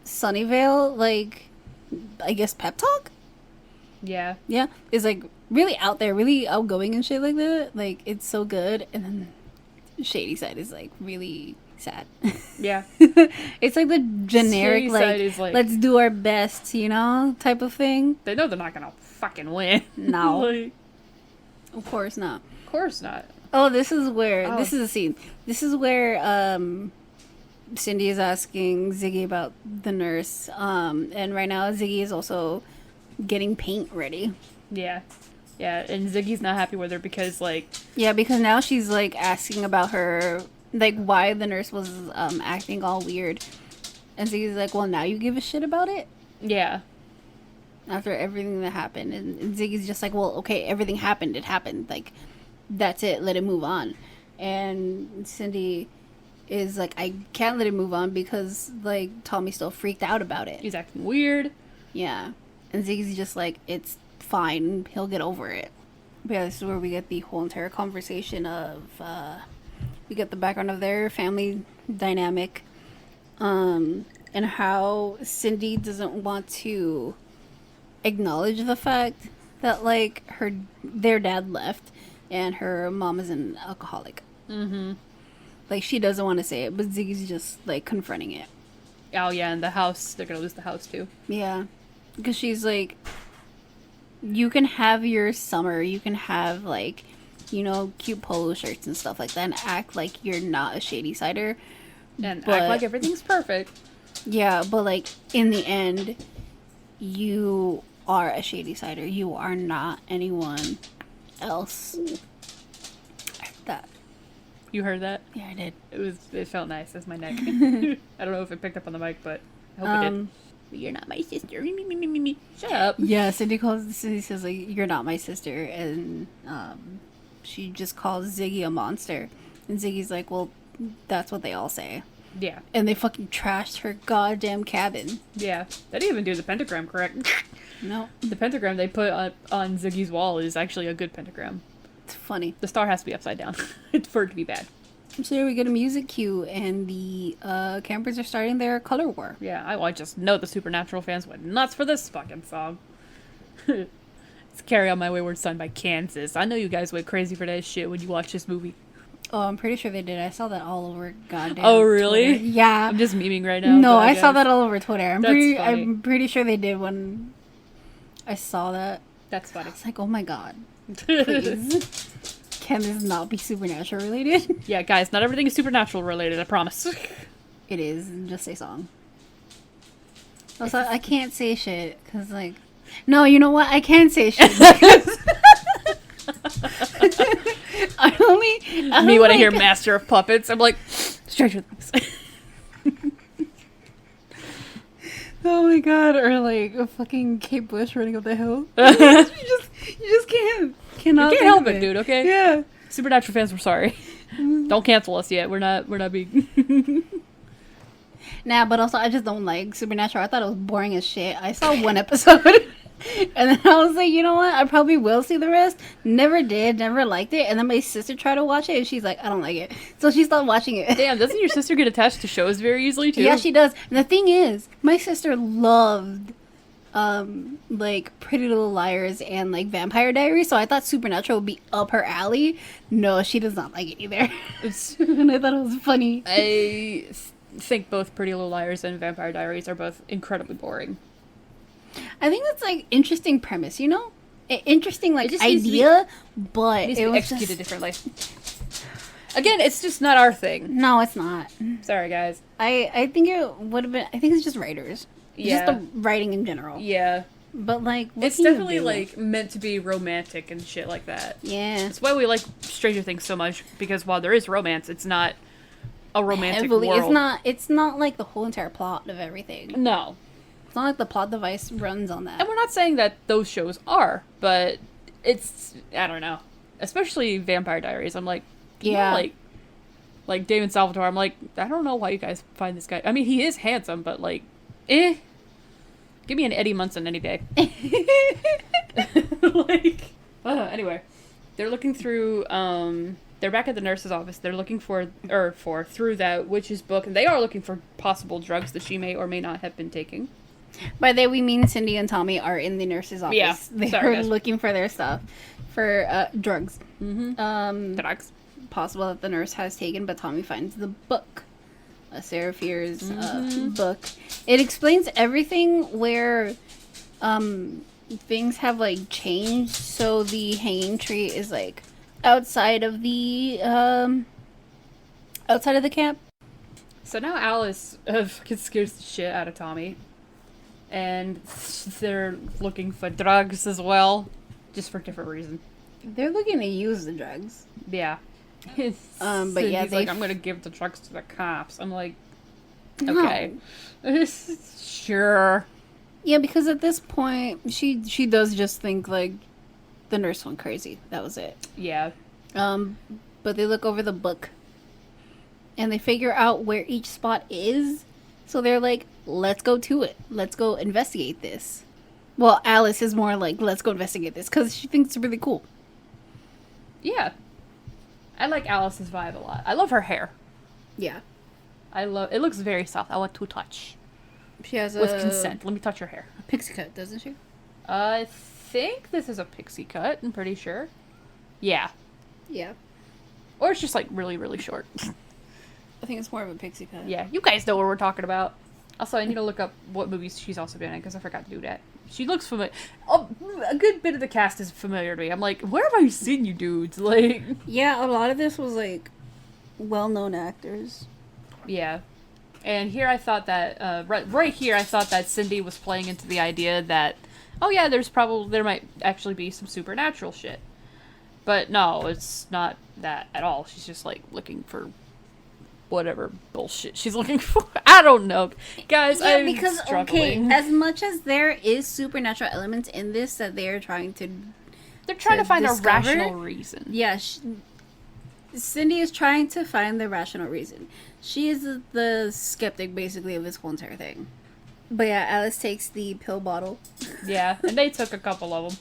Sunnyvale, like, I guess pep talk? Yeah. Yeah. Is like really out there, really outgoing and shit like that. Like it's so good. And then Shady Side is like really sad. Yeah. It's like the generic Shady like, Side is like, let's do our best, you know, type of thing. they know they're not gonna fucking win. No. Like, Of course not. of course not. Oh, this is where Oh. this is a scene. This is where Cindy is asking Ziggy about the nurse. And right now Ziggy is also getting paint ready. Yeah. Yeah, and Ziggy's not happy with her because, like... Yeah, because now she's, like, asking about her, like, why the nurse was acting all weird. And Ziggy's like, well, now you give a shit about it? Yeah. After everything that happened. And Ziggy's just like, well, okay, everything happened. It happened. Like, that's it. Let it move on. And Cindy is like, I can't let it move on because, like, Tommy's still freaked out about it. He's acting weird. Yeah. And Ziggy's just like, it's fine. He'll get over it. But yeah, this is where we get the whole entire conversation of, we get the background of their family dynamic, and how Cindy doesn't want to acknowledge the fact that, like, their dad left and her mom is an alcoholic. Mm-hmm. Like, she doesn't want to say it, but Ziggy's just, like, confronting it. Oh, yeah, and the house. They're gonna lose the house, too. Yeah. Because she's like, you can have your summer, you can have, like, you know, cute polo shirts and stuff like that, and act like you're not a shady sider. And But- act like everything's perfect. Yeah, but, like, in the end, you are a shady sider. You are not anyone else. I heard that. You heard that? Yeah, I did. It felt nice as my neck. I don't know if it picked up on the mic, but I hope it did. You're not my sister. Me. Shut up. Yeah, Cindy says, like, you're not my sister, and she just calls Ziggy a monster. And Ziggy's like, well, that's what they all say. Yeah. And they fucking trashed her goddamn cabin. Yeah. They didn't even do the pentagram correct. No. The pentagram they put on Ziggy's wall is actually a good pentagram. It's funny. The star has to be upside down for it to be bad. So here we get a music cue, and the campers are starting their color war. Yeah, I just know the Supernatural fans went nuts for this fucking song. It's Carry On My Wayward Son by Kansas. I know you guys went crazy for that shit when you watched this movie. Oh, I'm pretty sure they did. I saw that all over goddamn Oh, really? Twitter. Yeah. I'm just memeing right now. No, but I saw guess. that all over Twitter. That's funny. I'm pretty sure they did when I saw that. That's funny. It's like, oh my god. Please. Can this not be Supernatural related? Yeah, guys, not everything is Supernatural related, I promise. It is just a song. Also, I can't say shit because, like, no, you know what? I can say shit. Because I Me when I like- hear Master of Puppets, I'm like, Stranger Things. Oh my god! Or like a fucking Kate Bush running up the hill. you just cannot. You can't think help of it, dude, okay? Yeah. Supernatural fans, we're sorry. Don't cancel us yet. We're not being... Nah, but also I just don't like Supernatural. I thought it was boring as shit. I saw one episode. And then I was like, you know what? I probably will see the rest. Never did. Never liked it. And then my sister tried to watch it, and she's like, I don't like it. So she stopped watching it. Damn, doesn't your sister get attached to shows very easily, too? Yeah, she does. And the thing is, my sister loved, like, Pretty Little Liars and, like, Vampire Diaries. So I thought Supernatural would be up her alley. No, she does not like it either. And I thought it was funny. I think both Pretty Little Liars and Vampire Diaries are both incredibly boring. I think that's like interesting premise, you know, interesting like It just needs to be- idea, but Needs it to be was executed just differently. Again, it's just not our thing. no, it's not. Sorry, guys. I think it would have been. I think it's just writers, Yeah. just the writing in general. Yeah. But like, what It's can you definitely, do? like, meant to be romantic and shit like that. yeah, That's why we like Stranger Things so much, because while there is romance, it's not a romantic heavily. world. It's not like the whole entire plot of everything. No. It's not like the plot device runs on that. And we're not saying that those shows are, but it's, I don't know. Especially Vampire Diaries. I'm like, you know, Yeah. like David Salvatore, I'm like, I don't know why you guys find this guy. I mean, he is handsome, but like, Give me an Eddie Munson any day. Like, anyway. They're looking through, they're back at the nurse's office. They're looking through that witch's book, and they are looking for possible drugs that she may or may not have been taking. By they we mean Cindy and Tommy are in the nurse's office. Yeah, They sorry, are guys. looking for their stuff for drugs. Drugs. Possible that the nurse has taken, but Tommy finds the book, Sarah Fier's book. It explains everything where things have like changed. So the hanging tree is like outside of the camp. So now Alice fucking scares the shit out of Tommy. And they're looking for drugs as well. Just for a different reason. They're looking to use the drugs. Yeah. But yeah, he's like, I'm gonna give the drugs to the cops. I'm like, No. okay. Sure. Yeah, because at this point, she does just think like the nurse went crazy. That was it. Yeah. But they look over the book and they figure out where each spot is. So they're like, let's go to it. Let's go investigate this. Well, Alice is more like, let's go investigate this because she thinks it's really cool. Yeah. I like Alice's vibe a lot. I love her hair. Yeah. It looks very soft. I like to touch. She has With consent. Let me touch her hair. pixie cut, doesn't she? I think this is a pixie cut. I'm pretty sure. Yeah. Yeah. Or it's just like really, really short. I think it's more of a pixie cut. Yeah, you guys know what we're talking about. Also, I need to look up what movies she's also been in because I forgot to do that. She looks familiar. Oh, a good bit of the cast is familiar to me. I'm like, where have I seen you dudes? Like, Yeah, a lot of this was like well-known actors. yeah. And here I thought that, right here, I thought that Cindy was playing into the idea that, oh yeah, there might actually be some supernatural shit. But no, it's not that at all. She's just like looking for whatever bullshit she's looking for. I don't know. Guys, Yeah, I'm because struggling. okay, as much as there is supernatural elements in this that they're trying to, They're trying to find discover? a rational reason. yeah, Cindy is trying to find the rational reason. She is the skeptic basically of this whole entire thing. But yeah, Alice takes the pill bottle. Yeah, and they took a couple of them.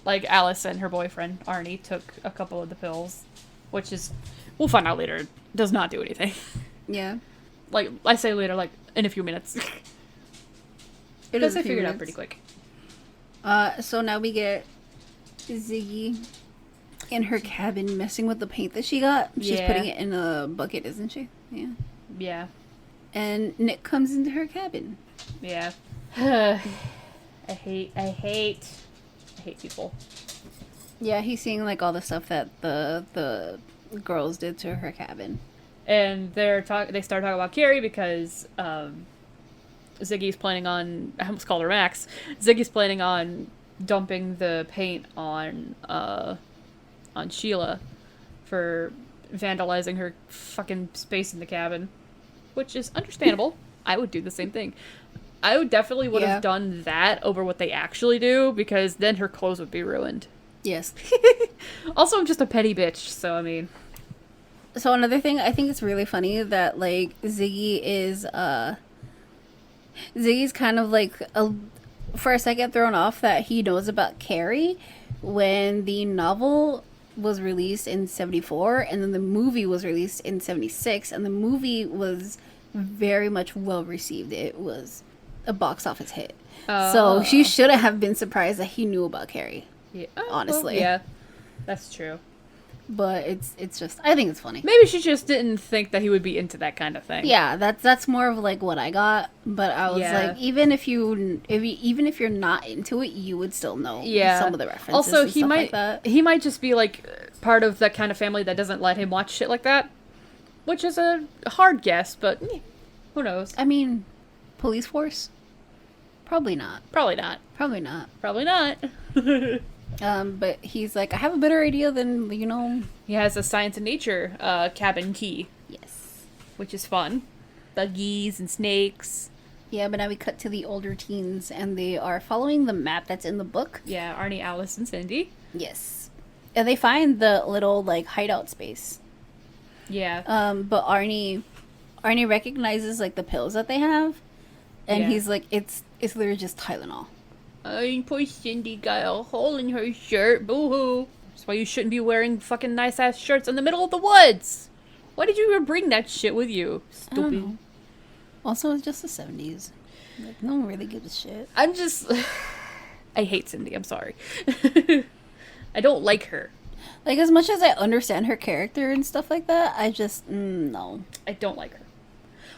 Like Alice and her boyfriend Arnie took a couple of the pills, which is, we'll find out later, does not do anything. Yeah, Like I say later, like in a few minutes. Because I figured it out pretty quick. So now we get Ziggy in her cabin messing with the paint that she got. She's Yeah. putting it in a bucket, isn't she? Yeah. Yeah, And Nick comes into her cabin. yeah. I hate people. Yeah, he's seeing like all the stuff that the girls did to her cabin. And they start talking about Carrie because Ziggy's planning on, I almost called her Max. Ziggy's planning on dumping the paint on Sheila for vandalizing her fucking space in the cabin, which is understandable. I would do the same thing. I would definitely would Yeah. have done that over what they actually do, because then her clothes would be ruined. Yes. Also, I'm just a petty bitch, so I mean, So another thing, I think it's really funny that like Ziggy's kind of like for a second thrown off that he knows about Carrie when the novel was released in 74 and then the movie was released in 76, and the movie was very much well received. It was a box office hit. So she shouldn't have been surprised that he knew about Carrie. Yeah. Honestly. Well, yeah, that's true. But it's just, I think it's funny. Maybe she just didn't think that he would be into that kind of thing. Yeah, that's more of like what I got. But I was like, even if you're not into it, you would still know some of the references. Also, and he stuff might like that. he might just be like part of that kind of family that doesn't let him watch shit like that, which is a hard guess, but who knows? I mean, police force? Probably not. Probably not. Probably not. Probably not. But he's like, I have a better idea than, He has a science and nature cabin key, Yes. which is fun. Buggies and snakes. Yeah, but now we cut to the older teens, and they are following the map that's in the book. Yeah, Arnie, Alice, and Cindy. Yes. And they find the little, like, hideout space. Yeah. But Arnie recognizes, like, the pills that they have, and he's like, it's literally just Tylenol. Poor Cindy got a hole in her shirt. Boo-hoo. That's why you shouldn't be wearing fucking nice-ass shirts in the middle of the woods. Why did you even bring that shit with you? Stupid. Also, it's just the 70s. Like, no one really gives a shit. I'm just... I hate Cindy. I'm sorry. I don't like her. Like, as much as I understand her character and stuff like that, I just, no. I don't like her.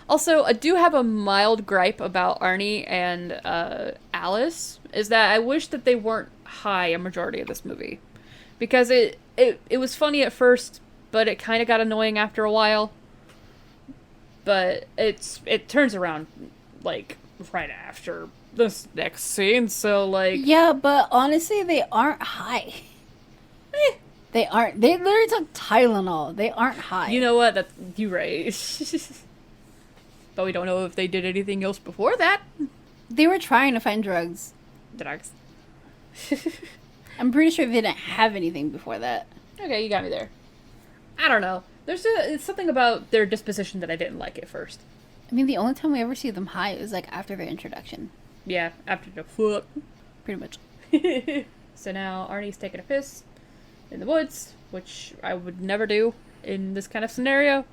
Also, I do have a mild gripe about Arnie and Alice, is that I wish that they weren't high a majority of this movie. Because it was funny at first, but it kind of got annoying after a while. But it turns around, like, right after this next scene, so, like... Yeah, but honestly, they aren't high. They aren't. They literally took Tylenol. They aren't high. You know what? You're right. But we don't know if they did anything else before that. They were trying to find drugs. Drugs. I'm pretty sure they didn't have anything before that. Okay, you got me there. I don't know. It's something about their disposition that I didn't like at first. I mean, the only time we ever see them high is, like, after their introduction. Yeah, after the fuck. Pretty much. So now Arnie's taking a piss in the woods, which I would never do in this kind of scenario.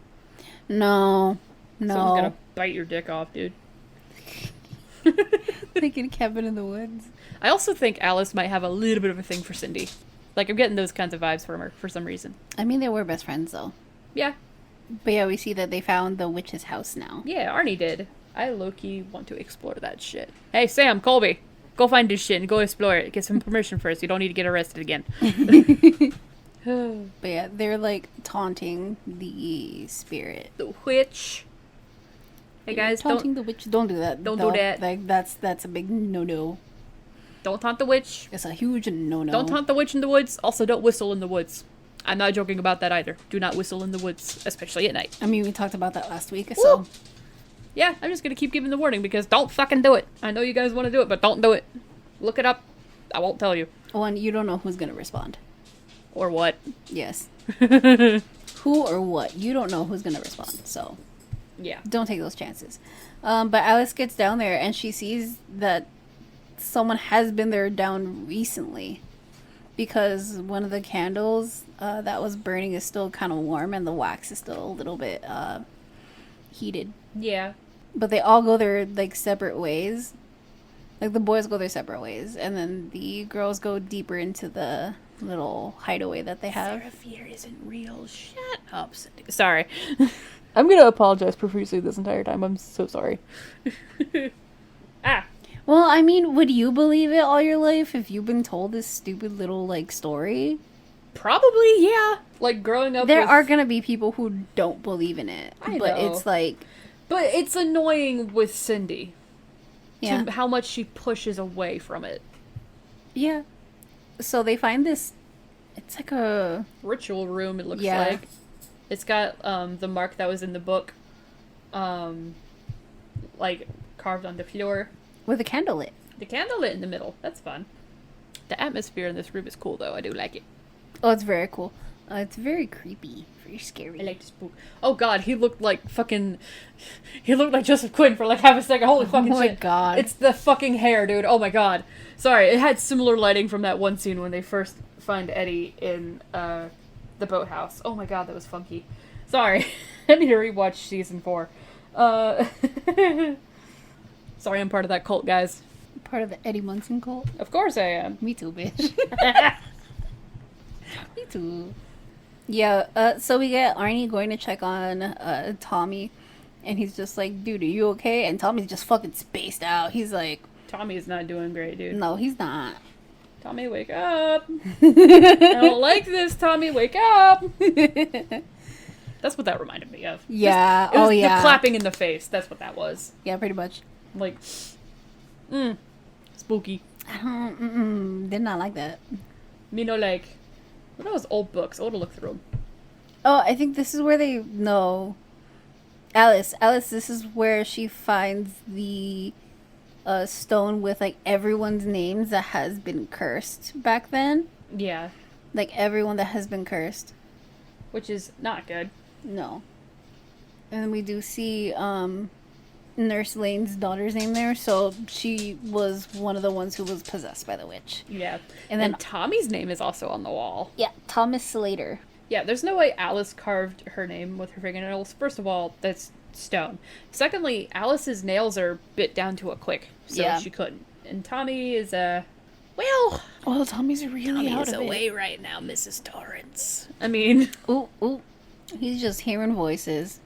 No. Someone's gonna bite your dick off, dude. Like in a cabin in the woods. I also think Alice might have a little bit of a thing for Cindy. Like, I'm getting those kinds of vibes from her for some reason. I mean, they were best friends, though. Yeah. But yeah, we see that they found the witch's house now. Yeah, Arnie did. I low-key want to explore that shit. Hey, Sam, Colby, go find this shit and go explore it. Get some permission first. You don't need to get arrested again. But yeah, they're like taunting the spirit. The witch. Hey guys, taunting the witch. Don't do that. Don't do that. Like that's a big no. Don't taunt the witch. It's a huge no. Don't taunt the witch in the woods. Also, don't whistle in the woods. I'm not joking about that either. Do not whistle in the woods, especially at night. I mean, we talked about that last week, so. Woo! Yeah, I'm just gonna keep giving the warning because don't fucking do it. I know you guys want to do it, but don't do it. Look it up. I won't tell you. One, you don't know who's gonna respond. Or what. Yes. Who or what? You don't know who's gonna respond, so. Yeah. Don't take those chances. But Alice gets down there and she sees that someone has been there down recently. Because one of the candles that was burning is still kind of warm and the wax is still a little bit heated. Yeah. But they all go their, like, separate ways. Like, the boys go their separate ways. And then the girls go deeper into the little hideaway that they have. Sarah Fier isn't real. Shut up, Cindy. Sorry. I'm gonna apologize profusely this entire time. I'm so sorry. Well, I mean, would you believe it all your life if you've been told this stupid little, like, story? Probably, yeah. Like, growing up There are gonna be people who don't believe in it. I but know. it's like... But it's annoying with Cindy. Yeah. To how much she pushes away from it. Yeah. So they find this... It's like a... Ritual room, it looks Yeah. like. It's got the mark that was in the book. Like, carved on the floor. With a candle lit. The candle lit in the middle. That's fun. The atmosphere in this room is cool, though. I do like it. Oh, it's very cool. It's very creepy. Very scary. I like to spook. Oh god, he looked like Joseph Quinn for like half a second. Holy fucking my shit. God. It's the fucking hair, dude. Oh my god. Sorry, it had similar lighting from that one scene when they first find Eddie in the boathouse. Oh my god, that was funky. Sorry. I need to rewatch season 4. Sorry, I'm part of that cult, guys. Part of the Eddie Munson cult? Of course I am. Me too, bitch. Me too. Yeah, so we get Arnie going to check on Tommy, and he's just like, dude, are you okay? And Tommy's just fucking spaced out. He's like... Tommy is not doing great, dude. No, he's not. Tommy, wake up. I don't like this, Tommy, wake up. That's what that reminded me of. Yeah, It was oh yeah. the clapping in the face. That's what that was. Yeah, pretty much. Like, spooky. Did not like that. Me no like. What are those old books? I want to look through them. Oh, I think this is where they... No. Alice, this is where she finds the stone with, like, everyone's names that has been cursed back then. Yeah. Like, everyone that has been cursed. Which is not good. No. And then we do see Nurse Lane's daughter's name there, so she was one of the ones who was possessed by the witch. Yeah. And then Tommy's name is also on the wall. yeah, Thomas Slater. Yeah, there's no way Alice carved her name with her fingernails. First of all, that's stone. Secondly, Alice's nails are bit down to a quick, so she couldn't. And Tommy is well, Tommy's really out of it. right now, Mrs. Torrance. I mean, Ooh. He's just hearing voices.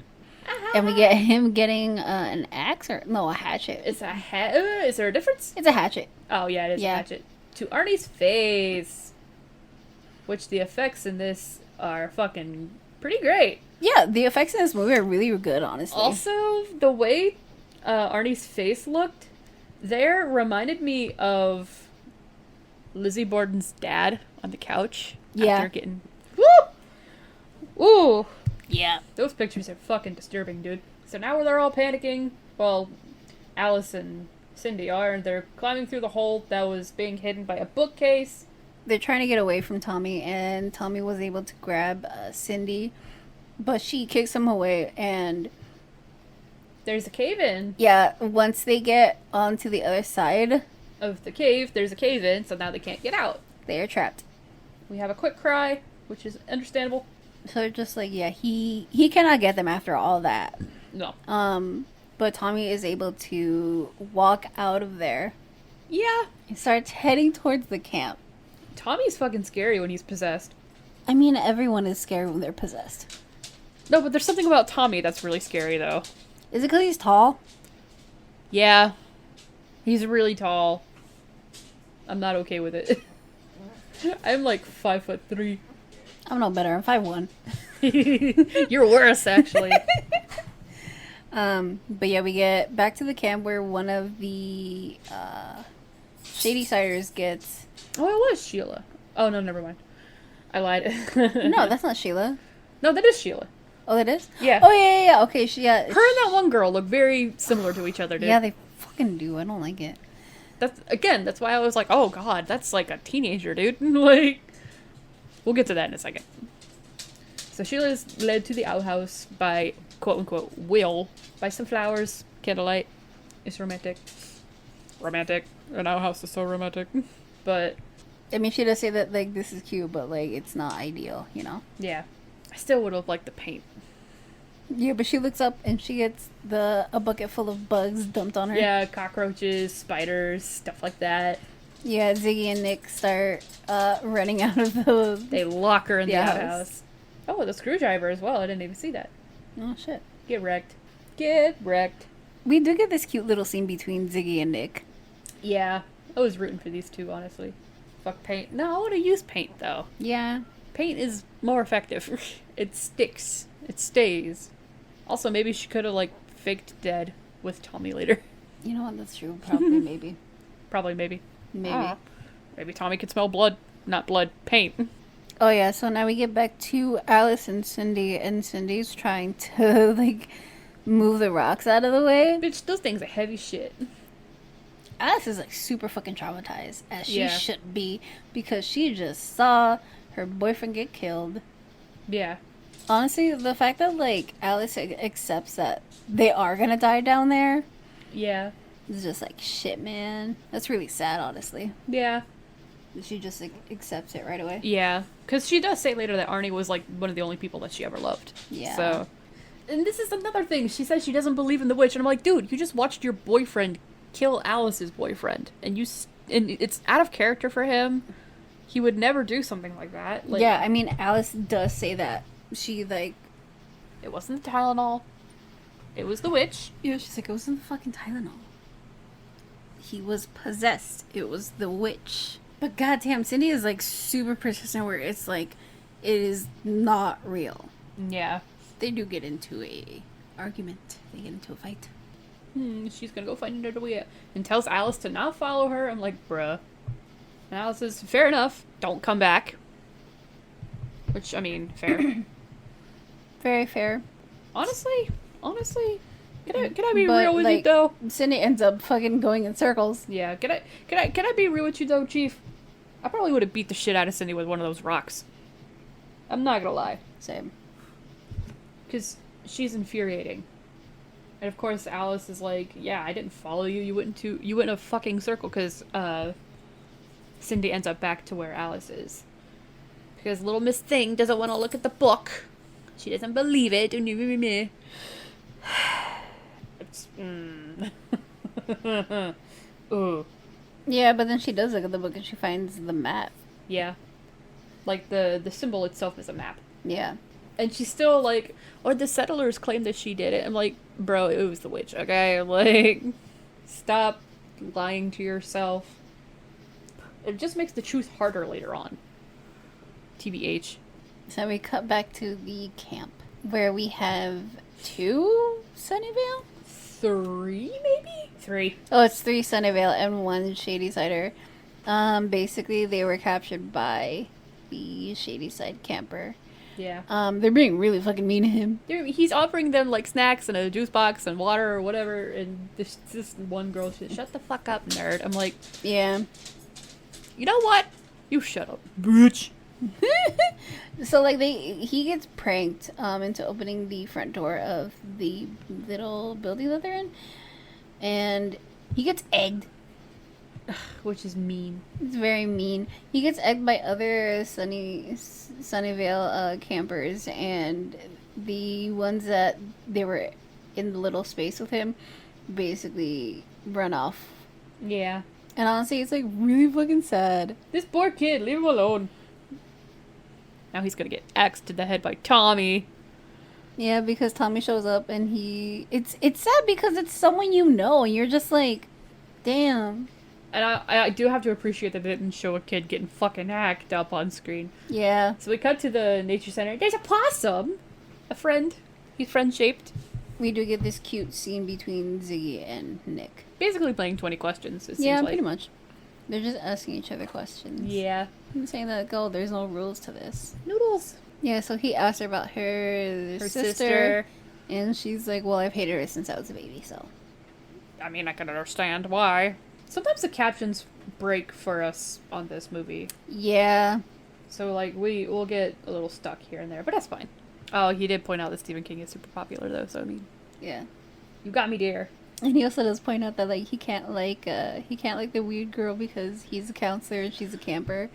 And we get him getting an axe a hatchet. it's a is there a difference? It's a hatchet. Oh yeah, it is Yeah. a hatchet. To Arnie's face. Which the effects in this are fucking pretty great. Yeah, the effects in this movie are really good, honestly. Also, the way Arnie's face looked there reminded me of Lizzie Borden's dad on the couch. Yeah. After getting... Woo! Ooh! Yeah. Those pictures are fucking disturbing, dude. So now they're all panicking. Well, Alice and Cindy are, and they're climbing through the hole that was being hidden by a bookcase. They're trying to get away from Tommy, and Tommy was able to grab Cindy, but she kicks him away, and There's a cave-in. yeah, once they get onto the other side, Of the cave, there's a cave-in, so now they can't get out. they are trapped. We have a quick cry, which is understandable. So they're just like, yeah, he cannot get them after all that. No. But Tommy is able to walk out of there Yeah. and starts heading towards the camp. Tommy's fucking scary when he's possessed. I mean, everyone is scared when they're possessed. No, but there's something about Tommy that's really scary, though. Is it because he's tall? Yeah. He's really tall. I'm not okay with it. I'm like 5'3". I'm no better. I'm 5'1". You're worse, actually. But yeah, we get back to the camp where one of the Shady Siders gets... Oh, it was Sheila. Oh, no, never mind. I lied. No, that's not Sheila. No, that is Sheila. Oh, that is? Yeah. Oh, yeah. Okay, Her and that one girl look very similar to each other, dude. Yeah, they fucking do. I don't like it. That's why I was like, oh god, that's like a teenager, dude. Like, we'll get to that in a second. So Sheila's led to the outhouse by, quote-unquote, Will, by some flowers, candlelight. It's romantic. Romantic. An outhouse is so romantic. But, I mean, she does say that, like, this is cute, but, like, it's not ideal, you know? yeah. I still would have liked the paint. Yeah, but she looks up and she gets a bucket full of bugs dumped on her. Yeah, cockroaches, spiders, stuff like that. Yeah, Ziggy and Nick start running out of those. They lock her in the Yeah. outhouse. Oh, the screwdriver as well. I didn't even see that. Oh, shit. Get wrecked. Get wrecked. We do get this cute little scene between Ziggy and Nick. Yeah, I was rooting for these two, honestly. Fuck paint. No, I want to use paint, though. Yeah. Paint is more effective. It sticks. It stays. Also, maybe she could have, like, faked dead with Tommy later. You know what? That's true. Probably, maybe. Probably, maybe. Maybe. Maybe Tommy could smell blood. Not blood. Paint. Oh, yeah. So now we get back to Alice and Cindy's trying to, like, move the rocks out of the way. Bitch, those things are heavy shit. Alice is, like, super fucking traumatized, as she Yeah. should be, because she just saw her boyfriend get killed, Yeah. Honestly, the fact that, like, Alice accepts that they are gonna die down there Yeah. is just like, shit, man. That's really sad, honestly. Yeah. She just like, accepts it right away. Yeah. Because she does say later that Arnie was, like, one of the only people that she ever loved. Yeah. So. And this is another thing. She says she doesn't believe in the witch. And I'm like, dude, you just watched your boyfriend kill Alice's boyfriend. And and it's out of character for him. He would never do something like that. Like, yeah, I mean, Alice does say that. She, like... It wasn't the Tylenol. It was the witch. Yeah, she's like, it wasn't the fucking Tylenol. He was possessed. It was the witch. But goddamn, Cindy is, like, super persistent where it's like, it is not real. Yeah. They do get into a argument. They get into a fight. She's gonna go find another way out. And tells Alice to not follow her. I'm like, bruh. And Alice says, fair enough. Don't come back. Which, I mean, fair. Very fair. Honestly, can I be But, real with you like, though? Cindy ends up fucking going in circles. Yeah, can I be real with you though, Chief? I probably would have beat the shit out of Cindy with one of those rocks. I'm not gonna lie. Same. Because she's infuriating. And of course Alice is like, yeah, I didn't follow you. You went in a fucking circle because Cindy ends up back to where Alice is. Because little Miss Thing doesn't want to look at the book. She doesn't believe it. It's, Ooh. Yeah, but then she does look at the book and she finds the map. Yeah. Like, the symbol itself is a map. Yeah. And she's still like, or the settlers claim that she did it. I'm like, bro, it was the witch, okay? Like, stop lying to yourself. It just makes the truth harder later on. TBH. So we cut back to the camp where we have 2 Sunnyvale? 3, maybe? 3. Oh, it's 3 Sunnyvale and 1 Shady Sider. Basically, they were captured by the Shady Side camper. Yeah. They're being really fucking mean to him. He's offering them, like, snacks and a juice box and water or whatever, and this one girl says, shut the fuck up, nerd. I'm like, Yeah. you know what? You shut up, bitch. So, like, he gets pranked into opening the front door of the little building that they're in. And he gets egged. Which is mean. It's very mean. He gets egged by other Sunnyvale campers, and the ones that they were in the little space with him basically run off. Yeah. And honestly, it's like really fucking sad. This poor kid, leave him alone. Now he's gonna get axed to the head by Tommy. Yeah, because Tommy shows up and it's sad because it's someone you know, and you're just like, damn. And I do have to appreciate that they didn't show a kid getting fucking hacked up on screen. Yeah. So we cut to the nature center. There's a possum! A friend. He's friend-shaped. We do get this cute scene between Ziggy and Nick. Basically playing 20 questions, it Yeah, seems like. pretty much. They're just asking each other questions. Yeah. I'm saying that, oh, there's no rules to this. Noodles. Yeah, so he asked her about her sister. And she's like, well, I've hated her since I was a baby, so. I mean, I can understand why. Sometimes the captions break for us on this movie. Yeah. So, like, we'll get a little stuck here and there, but that's fine. Oh, he did point out that Stephen King is super popular, though, so, I mean. Yeah. You got me, dear. And he also does point out that, like, he can't like the weird girl because he's a counselor and she's a camper.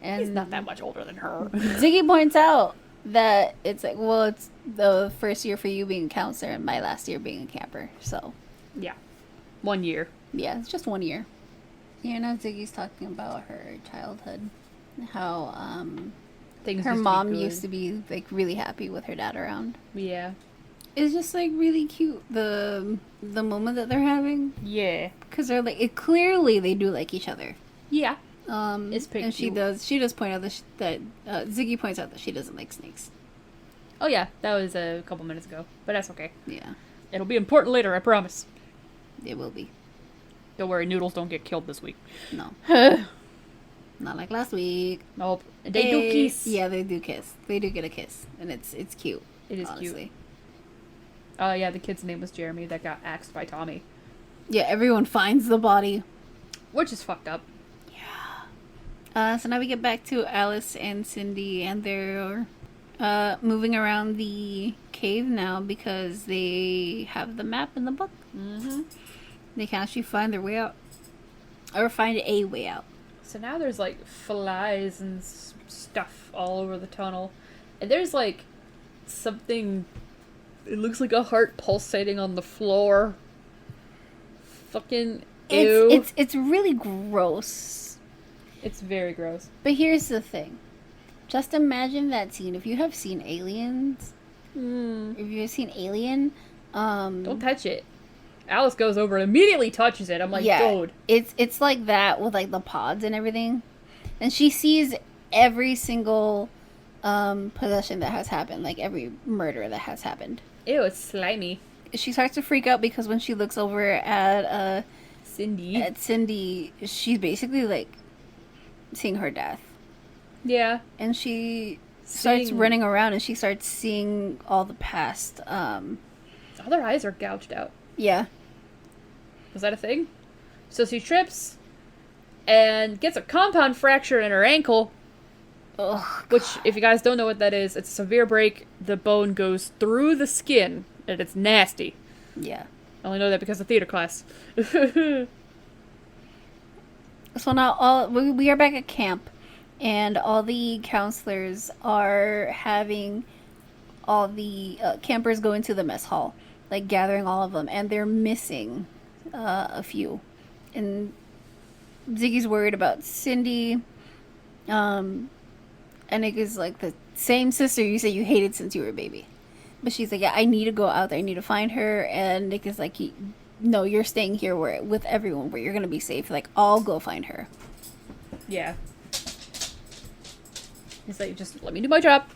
And He's not that much older than her. Ziggy points out that it's like, well, it's the first year for you being a counselor and my last year being a camper, so. Yeah. 1 year. Yeah, it's just 1 year. Yeah, now Ziggy's talking about her childhood. How, Things her used to be mom good. used to be, like, really happy with her dad around. Yeah. It's just, like, really cute, the moment that they're having. Yeah. Because they're, like, clearly they do like each other. Yeah. It's pretty and cute. she does point out that Ziggy points out that she doesn't like snakes. Oh, yeah. That was a couple minutes ago. But that's okay. Yeah, It'll be important later, I promise. it will be. Don't worry, Noodles don't get killed this week. No. Not like last week. Nope. They do kiss. Yeah, they do kiss. They do get a kiss. And it's cute. It is honestly. cute. Oh, yeah, the kid's name was Jeremy that got axed by Tommy. Yeah, everyone finds the body. Which is fucked up. So now we get back to Alice and Cindy and their moving around the cave now because they have the map in the book. Mm-hmm. They can actually find their way out. Or find a way out. So now there's, like, flies and stuff all over the tunnel. And there's, like, something... It looks like a heart pulsating on the floor. Fucking ew. It's really gross. It's very gross. But here's the thing. Just imagine that scene. If you have seen Aliens... If you've seen Alien... Don't touch it. Alice goes over and immediately touches it. I'm like, dude. It's like that with like the pods and everything. And she sees every single possession that has happened. Like every murder that has happened. Ew, it's slimy. She starts to freak out because when she looks over at Cindy, she's basically like seeing her death. Yeah. And she starts running around and she starts seeing all the past. All their eyes are gouged out. Yeah. Was that a thing? So she trips and gets a compound fracture in her ankle. Ugh, which, if you guys don't know what that is, it's a severe break. The bone goes through the skin, and it's nasty. yeah. I only know that because of theater class. So now we are back at camp, and all the counselors are having all the campers go into the mess hall, like gathering all of them, and they're missing a few. And Ziggy's worried about Cindy. And Nick is like the same sister you said you hated since you were a baby. But she's like, yeah, I need to go out there. I need to find her. And Nick is like, no, you're staying here with everyone where you're going to be safe. Like, I'll go find her. Yeah. He's like, just let me do my job.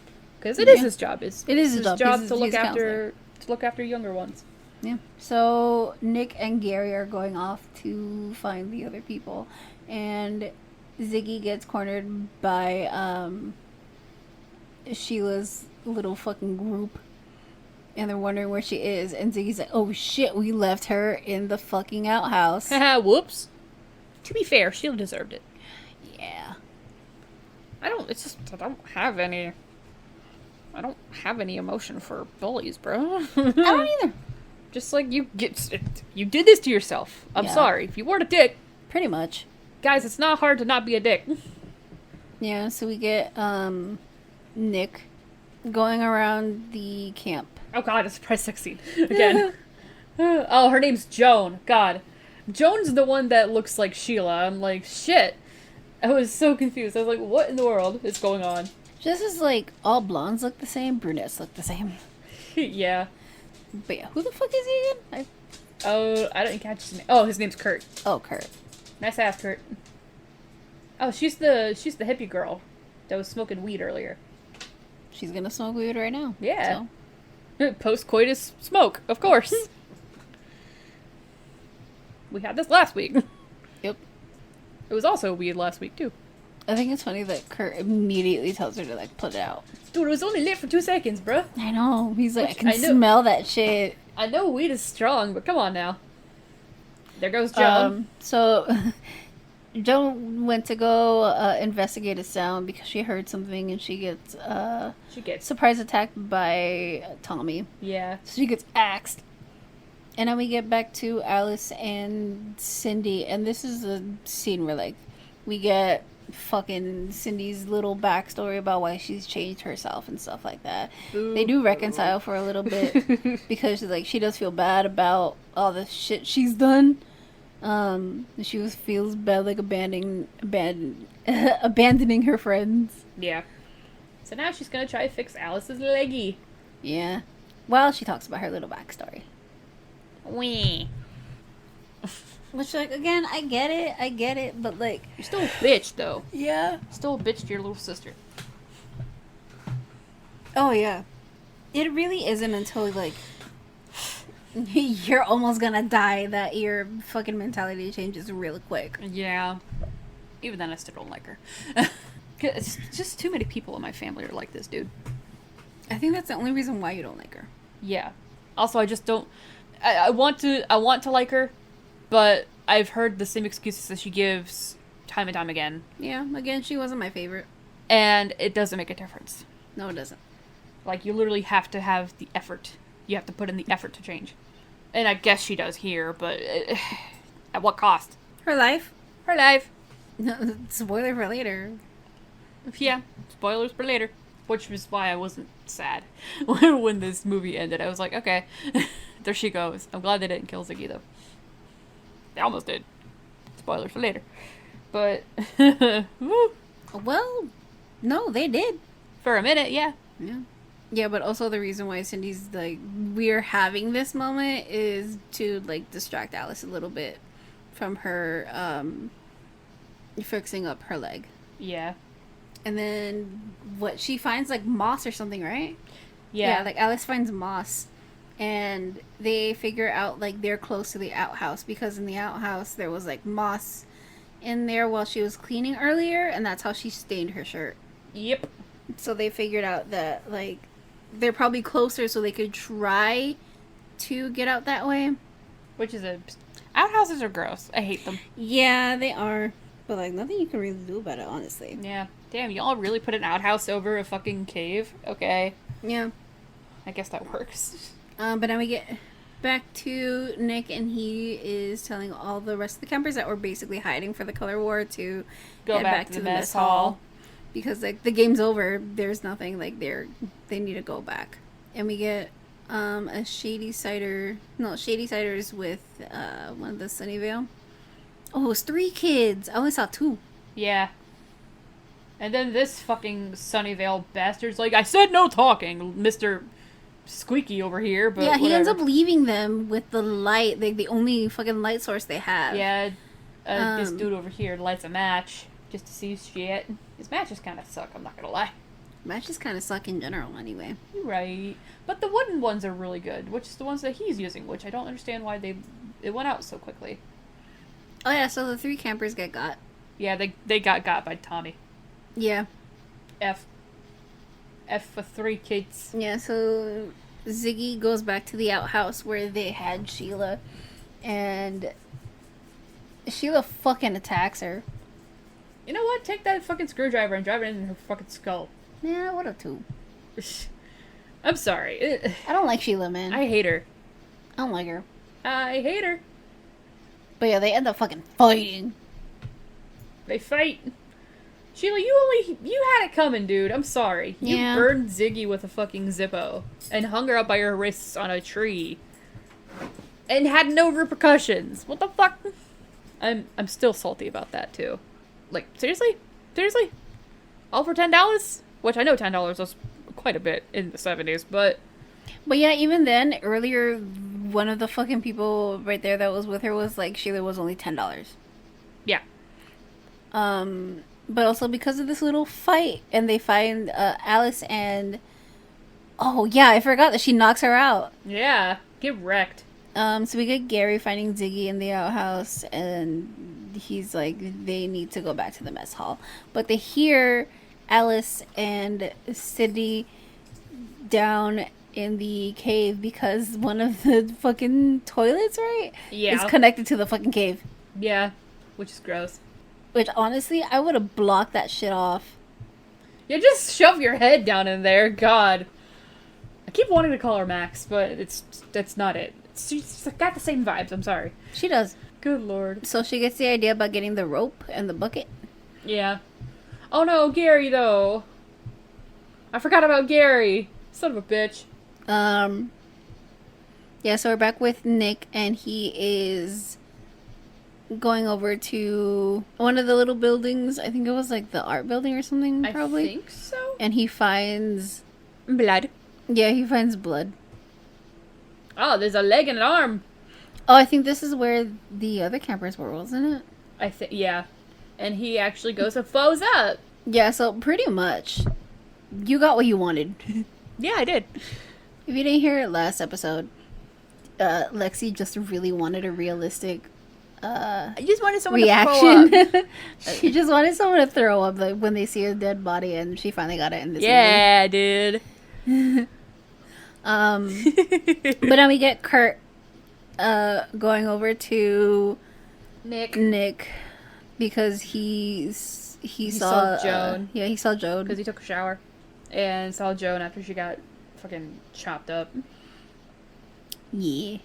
Because it is his job. It is his job He's to look counselor. after younger ones. Yeah. So Nick and Gary are going off to find the other people. And Ziggy gets cornered by Sheila's little fucking group. And they're wondering where she is. And Ziggy's like, oh shit, we left her in the fucking outhouse. Haha, whoops. To be fair, Sheila deserved it. Yeah. I don't have any emotion for bullies, bro. I don't either. Just like you did this to yourself. I'm Yeah. sorry. If you weren't a dick, Pretty much. guys, it's not hard to not be a dick. Yeah, so we get Nick going around the camp. Oh god, it's a surprise sex scene again. Oh, her name's Joan. God, Joan's the one that looks like Sheila. I'm like, shit. I was so confused. I was like, what in the world is going on? Just as like all blondes look the same, brunettes look the same. Yeah. But yeah, who the fuck is he again? Oh, I didn't catch his name. Oh, his name's Kurt. Oh, Kurt. Nice ass, Kurt. Oh, she's the hippie girl that was smoking weed earlier. She's gonna smoke weed right now. Yeah. So. Post-coitus smoke, of course. We had this last week. Yep. It was also weed last week, too. I think it's funny that Kurt immediately tells her to like put it out. Dude, it was only lit for 2 seconds, bruh. I know. He's like, I I can know. smell that shit. I know weed is strong, but come on now. There goes Joan. So Joan went to go investigate a sound because she heard something and she gets surprise attacked by Tommy. Yeah. So she gets axed. And then we get back to Alice and Cindy, and this is a scene where like we get fucking Cindy's little backstory about why she's changed herself and stuff like that. Ooh. They do reconcile for a little bit because like she does feel bad about all the shit she's done. She feels bad like abandoning her friends. Yeah. So now she's gonna try to fix Alice's leggy. Yeah. Well, she talks about her little backstory. Wee. Which, like, again, I get it, but, like... You're still a bitch, though. Yeah. Still a bitch to your little sister. Oh, yeah. It really isn't until, like, you're almost gonna die that your fucking mentality changes really quick. Yeah. Even then, I still don't like her. It's just too many people in my family are like this, dude. I think that's the only reason why you don't like her. Yeah. Also, I just don't... I want to like her, but I've heard the same excuses that she gives time and time again. Yeah, again, she wasn't my favorite. And it doesn't make a difference. No, it doesn't. Like, you literally have to have the effort. You have to put in the effort to change. And I guess she does here, but at what cost? Her life. Her life. Spoiler for later. Yeah, spoilers for later. Which was why I wasn't sad when this movie ended. I was like, okay, there she goes. I'm glad they didn't kill Ziggy, though. They almost did. Spoilers for later. But, woo. Well, no, they did. For a minute, yeah. Yeah. Yeah, but also the reason why Cindy's like, we're having this moment is to like distract Alice a little bit from her fixing up her leg. Yeah. And then what she finds, like moss or something, right? Yeah. Like Alice finds moss, and they figure out like they're close to the outhouse because in the outhouse there was like moss in there while she was cleaning earlier, and that's how she stained her shirt. Yep. So they figured out that like they're probably closer, so they could try to get out that way. Which is outhouses are gross. I hate them. Yeah, they are. But like nothing you can really do about it, honestly. Yeah. Damn, y'all really put an outhouse over a fucking cave? Okay. Yeah. I guess that works. But now we get back to Nick, and he is telling all the rest of the campers that were basically hiding for the color war to Go head back to the mess hall. because like the game's over. There's nothing like they need to go back, and we get a shady ciders with one of the Sunnyvale. Oh, it was 3 kids. I only saw 2. Yeah. And then this fucking Sunnyvale bastard's like, I said no talking, Mr. Squeaky over here, but yeah, he ends whatever. up leaving them with the light, like the only fucking light source they have. Yeah, this dude over here lights a match just to see shit. His matches kind of suck, I'm not gonna lie. Matches kind of suck in general, anyway. You're right. But the wooden ones are really good, which is the ones that he's using, which I don't understand why it went out so quickly. Oh yeah, so the 3 campers get got. Yeah, they got by Tommy. Yeah. F for 3 kids. Yeah, so Ziggy goes back to the outhouse where they had Sheila, and Sheila fucking attacks her. You know what? Take that fucking screwdriver and drive it in her fucking skull. Yeah, what up to? I'm sorry. I don't like Sheila, man. I hate her. I don't like her. I hate her. But yeah, they end up fucking fighting. They fight. Sheila, you had it coming, dude. I'm sorry. You Yeah. burned Ziggy with a fucking Zippo and hung her up by her wrists on a tree. And had no repercussions. What the fuck? I'm still salty about that too. Like, seriously? Seriously? All for $10? Which I know $10 was quite a bit in the 70s, but But yeah, even then, earlier, one of the fucking people right there that was with her was like, Sheila was only $10. yeah. But also because of this little fight, and they find Alice and... Oh, yeah, I forgot that she knocks her out. Yeah. Get wrecked. So we get Gary finding Ziggy in the outhouse, and he's like, they need to go back to the mess hall. But they hear Alice and Sydney down in the cave because one of the fucking toilets, right? Yeah. Is connected to the fucking cave. Yeah. Which is gross. Which, honestly, I would have blocked that shit off. Yeah, just shove your head down in there. God. I keep wanting to call her Max, but that's not it. She's got the same vibes, I'm sorry. She does. Good lord. So she gets the idea about getting the rope and the bucket. Yeah. Oh no, Gary, though. I forgot about Gary. Son of a bitch. Yeah, so we're back with Nick, and he is going over to one of the little buildings. I think it was like the art building or something, probably. I think so. And he finds... Blood. Yeah, he finds blood. Oh, there's a leg and an arm. Oh, I think this is where the other campers were, wasn't it? I think, yeah. And he actually goes and foes up. Yeah, so pretty much, you got what you wanted. Yeah, I did. If you didn't hear it last episode, Lexi just really wanted a realistic I just wanted someone reaction. to throw up. She just wanted someone to throw up like, when they see a dead body, and she finally got it in this Yeah, I did. But now we get Kurt going over to Nick because he saw Joan. Yeah, he saw Joan Because he took a shower and saw Joan after she got fucking chopped up. Yeah.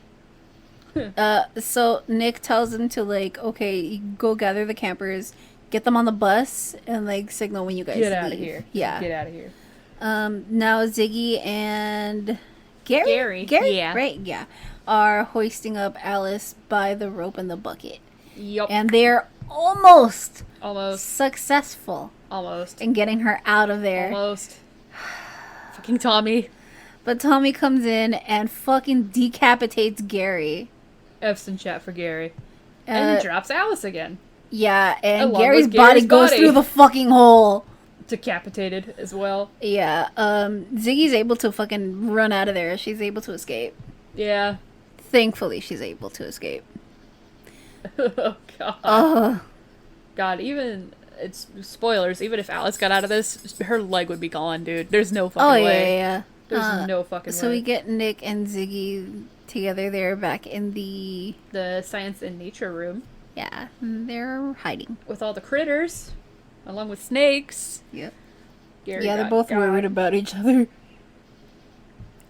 So Nick tells him to, like, okay, go gather the campers, get them on the bus, and, like, signal when you guys Get out of leave. here. Yeah. Get out of here. Now Ziggy and Gary, Yeah. right? Yeah, are hoisting up Alice by the rope and the bucket, Yup. and they're almost Almost. successful Almost. in getting her out of there. Almost. Fucking Tommy. But Tommy comes in and fucking decapitates Gary. F's in chat for Gary. And he drops Alice again. Yeah, and Along Gary's with body Gary's goes body. through the fucking hole. Decapitated as well. Yeah, Ziggy's able to fucking run out of there. She's able to escape. Yeah. Thankfully, she's able to escape. Oh, God. God, even... It's spoilers. Even if Alice got out of this, her leg would be gone, dude. There's no fucking way. Yeah. There's no fucking So way. we get Nick and Ziggy together there back in the... The science and nature room. Yeah, they're hiding. With all the critters. Along with snakes. Yep. Gary Yeah, they're got both God. worried about each other.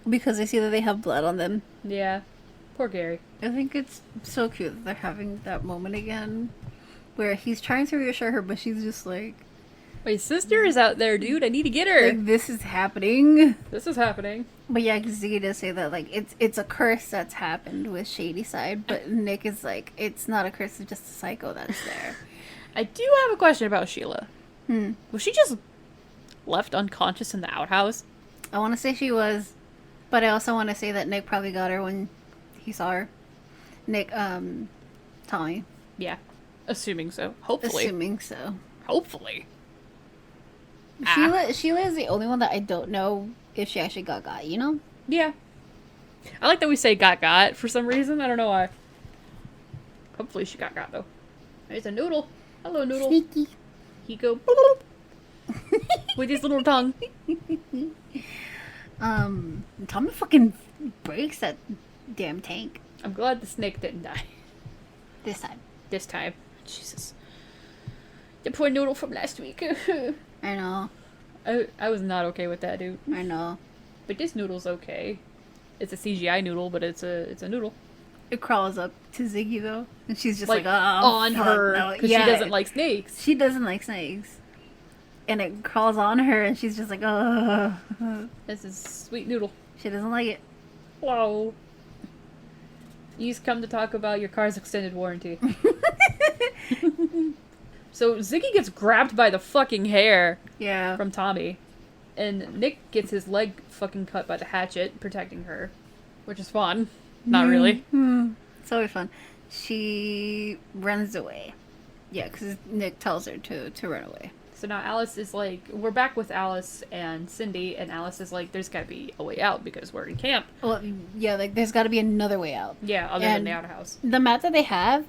Because they see that they have blood on them. Yeah. Poor Gary. I think it's so cute that they're having that moment again. Where he's trying to reassure her, but she's just like... My sister is out there, dude. I need to get her. Like, this is happening. This is happening. But yeah, because Ziggy does say that, like, it's a curse that's happened with Shady Side. But Nick is like, it's not a curse, it's just a psycho that's there. I do have a question about Sheila. Was she just left unconscious in the outhouse? I want to say she was, but I also want to say that Nick probably got her when he saw her. Nick, Tommy. Yeah. Assuming so. Hopefully. Assuming so. Hopefully. Sheila is the only one that I don't know if she actually got, you know? Yeah. I like that we say got for some reason. I don't know why. Hopefully she got though. There's a noodle. Hello, noodle. Sneaky. He go bloop, with his little tongue. Tommy fucking breaks that damn tank I'm glad the snake didn't die this time. this time. Jesus. The poor noodle from last week. I know. I was not okay with that, dude. I know. But this noodle's okay. It's a CGI noodle, but it's a noodle. It crawls up to Ziggy though, and she's just like, oh, on fuck her no." because Yeah, she doesn't like snakes. She doesn't like snakes, and it crawls on her, and she's just like, oh. This is sweet noodle. She doesn't like it. Hello. You's come to talk about your car's extended warranty. So Ziggy gets grabbed by the fucking hair Yeah. from Tommy, and Nick gets his leg fucking cut by the hatchet, protecting her, which is fun. Not really. It's always fun. She runs away. Yeah, because Nick tells her to run away. So now Alice is like, we're back with Alice and Cindy, and Alice is like, there's gotta be a way out because we're in camp. Well, yeah, like there's got to be another way out. Yeah, other than And- the outhouse. The map that they have,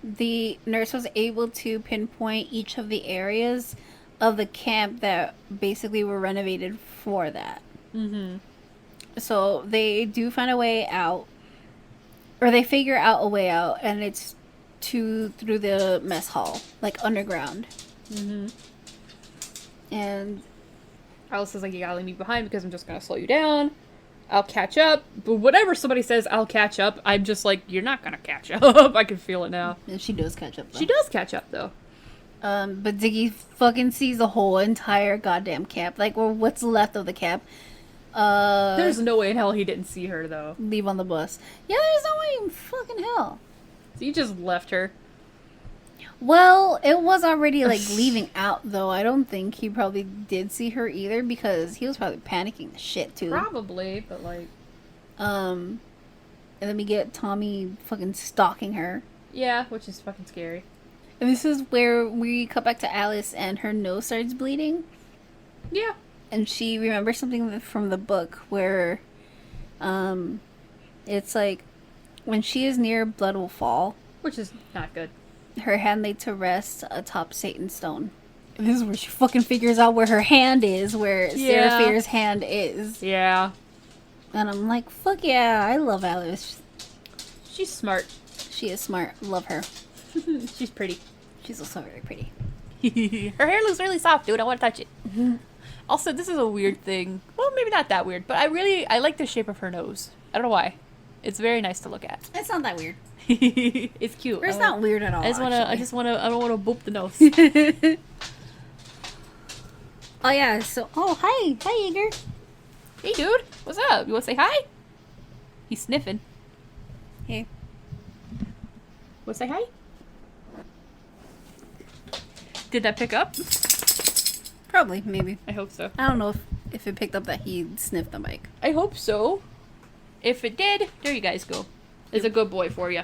the nurse was able to pinpoint each of the areas of the camp that basically were renovated for that. Mm-hmm. So they do find a way out, or they figure out a way out, and it's through the mess hall, like underground. Mm-hmm. And Alice is like, you gotta leave me behind because I'm just gonna slow you down. I'll catch up. But whatever somebody says, I'll catch up, I'm just like, you're not gonna catch up. I can feel it now. she does catch up, though. She does catch up, though. But Ziggy fucking sees the whole entire goddamn camp, like, or what's left of the camp. There's no way in hell he didn't see her, though. Leave on the bus. Yeah, there's no way in fucking hell. So you just left her. Well, it was already, like, leaving out, though. I don't think he probably did see her either, because he was probably panicking the shit, too. Probably, but like... And then we get Tommy fucking stalking her. Yeah, which is fucking scary. And this is where we cut back to Alice, and her nose starts bleeding. Yeah. And she remembers something from the book where, it's like, when she is near, blood will fall. Which is not good. Her hand laid to rest atop Satan's stone. And this is where she fucking figures out where her hand is, where Yeah. Sarah Fier's hand is. Yeah. And I'm like, fuck yeah, I love Alice. She's smart. She is smart. Love her. She's pretty. She's also very pretty. Her hair looks really soft, dude. I want to touch it. Also, this is a weird thing. Well, maybe not that weird, but I like the shape of her nose. I don't know why. It's very nice to look at. It's not that weird. It's cute. It's not weird at all. I don't wanna boop the nose. Oh yeah, so hi Igor. Hey dude, what's up? You wanna say hi? He's sniffing. Hey. Wanna say hi? Did that pick up? Probably, maybe. I hope so. I don't know if it picked up that he sniffed the mic. I hope so. If it did, there you guys go. It's a good boy for you.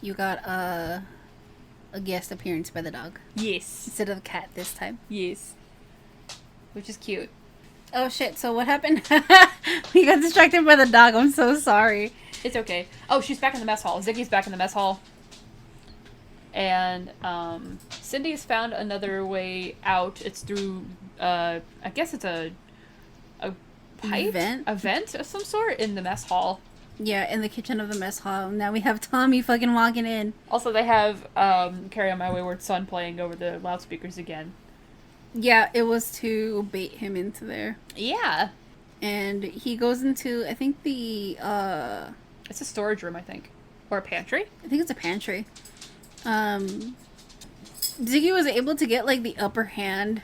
You got a guest appearance by the dog Yes. instead of the cat this time. Yes. Which is cute. Oh shit, so what happened? We got distracted by the dog. I'm so sorry. It's okay. Oh, she's back in the mess hall. Ziggy's back in the mess hall. And Cindy's found another way out. It's through I guess it's a pipe? A vent of some sort in the mess hall. Yeah, in the kitchen of the mess hall. Now we have Tommy fucking walking in. Also, they have Carry On My Wayward Son playing over the loudspeakers again. Yeah, it was to bait him into there. Yeah. And he goes into, I think the, It's a storage room, I think. Or a pantry? I think it's a pantry. Ziggy was able to get, like, the upper hand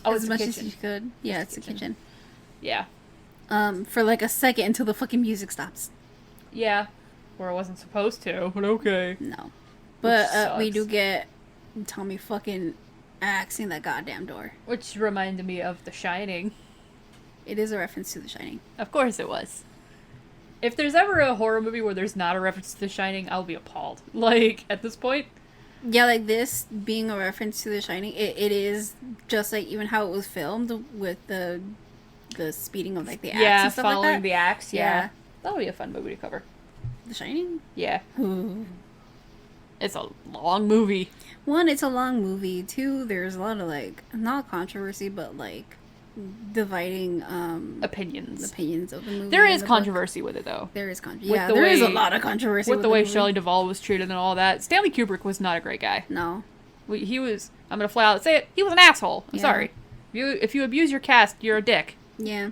as much as he could. Yeah, it's the kitchen. Yeah. For, like, a second until the fucking music stops. Yeah. Or it wasn't supposed to, but okay. No. But, we sucks. do get Tommy fucking axing that goddamn door. Which reminded me of The Shining. It is a reference to The Shining. Of course it was. If there's ever a horror movie where there's not a reference to The Shining, I'll be appalled. Like, at this point. Yeah, like this being a reference to The Shining, it is just like even how it was filmed with the speeding of like the axe and stuff following like that. the axe, Yeah. That would be a fun movie to cover. The Shining? Yeah. Ooh. It's a long movie. One, it's a long movie. Two, there's a lot of like not controversy, but like dividing Opinions of the movie. There and is the controversy with it, though. book. There is controversy. With Yeah, the there is a way- lot of controversy With the way movie. Shelley Duvall was treated and all that. Stanley Kubrick was not a great guy. No. He was, I'm going to flat out say it, he was an asshole. I'm Yeah. sorry. If you abuse your cast, you're a dick. Yeah.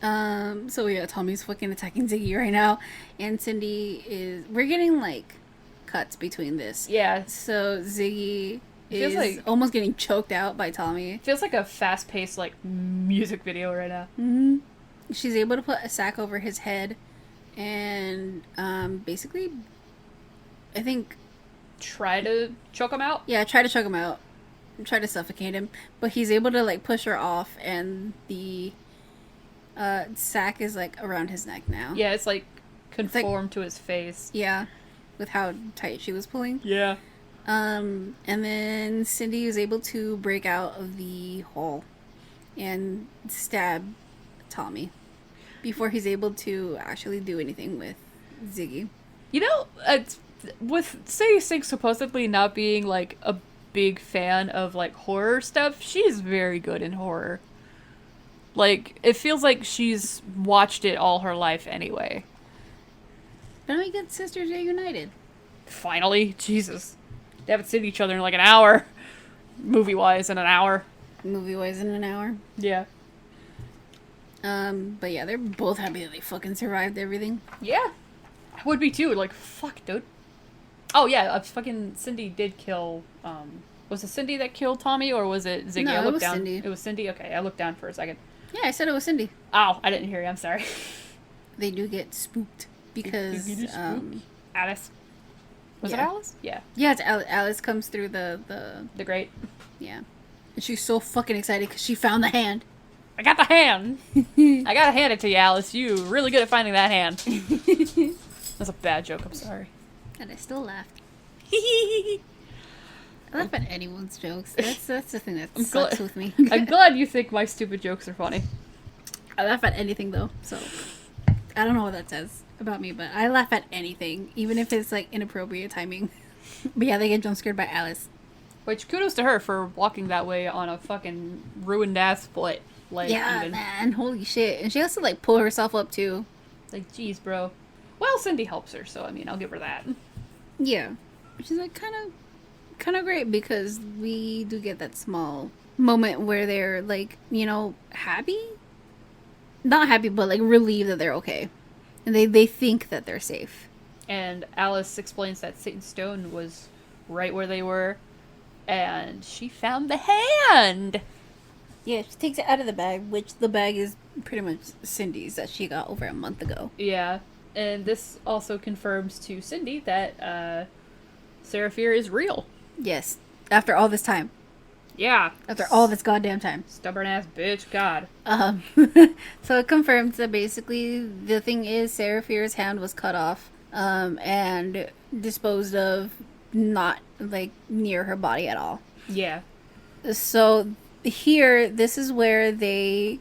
So yeah, Tommy's fucking attacking Ziggy right now, and Cindy is. We're getting like cuts between this. Yeah. So Ziggy Feels is like- almost getting choked out by Tommy. It feels like a fast-paced, like, music video right now. Mm-hmm. She's able to put a sack over his head, and basically, I think, Try to choke him out? yeah, try to choke him out, try to suffocate him, but he's able to like push her off, and the sack is like around his neck now. Yeah, it's like conformed to his face. Yeah, with how tight she was pulling. Yeah. And then Cindy was able to break out of the hole and stab Tommy before he's able to actually do anything with Ziggy. You know, with Sadie Sink supposedly not being, like, a big fan of, like, horror stuff, she's very good in horror. Like, it feels like she's watched it all her life anyway. Then we get Sisters Reunited. Finally. Jesus. They haven't seen each other in, like, an hour. Movie-wise, in an hour. Movie-wise in an hour. Yeah. But yeah, they're both happy that they fucking survived everything. Yeah. I would be too. Like, fuck, dude. Oh, yeah, fucking Cindy did kill, was it Cindy that killed Tommy, or was it Ziggy? No, I it looked was down. Cindy. It was Cindy? Okay, I looked down for a second. Yeah, I said it was Cindy. Ow, I didn't hear you, I'm sorry. They do get spooked because, They do get spooked. Alice. Was it Yeah. Alice? Yeah. yeah, it's Alice comes through the The great. yeah. And she's so fucking excited because she found the hand. I got the hand! I gotta hand it to you, Alice. You really good at finding that hand. That's a bad joke, I'm sorry. And I still laughed. I laugh at anyone's jokes. That's the thing that sucks with me. I'm glad you think my stupid jokes are funny. I laugh at anything though, so I don't know what that says about me, but I laugh at anything, even if it's like inappropriate timing. But yeah, they get jump scared by Alice. Which, kudos to her for walking that way on a fucking ruined ass foot. Like, Yeah, even. man, holy shit. And she has to like pull herself up too. Like, geez, bro. Well, Cindy helps her, so I mean, I'll give her that. Yeah. She's like kind of great because we do get that small moment where they're like, happy? Not happy, but like relieved that they're okay. And they think that they're safe. And Alice explains that Satan's stone was right where they were, and she found the hand! Yeah, she takes it out of the bag, which the bag is pretty much Cindy's that she got over a month ago. Yeah, and this also confirms to Cindy that Sarah Fier is real. Yes, after all this time. Yeah. After all this goddamn time. Stubborn ass bitch, God. So it confirms that basically the thing is Sarah Fier's hand was cut off and disposed of not like near her body at all. Yeah. So here, this is where they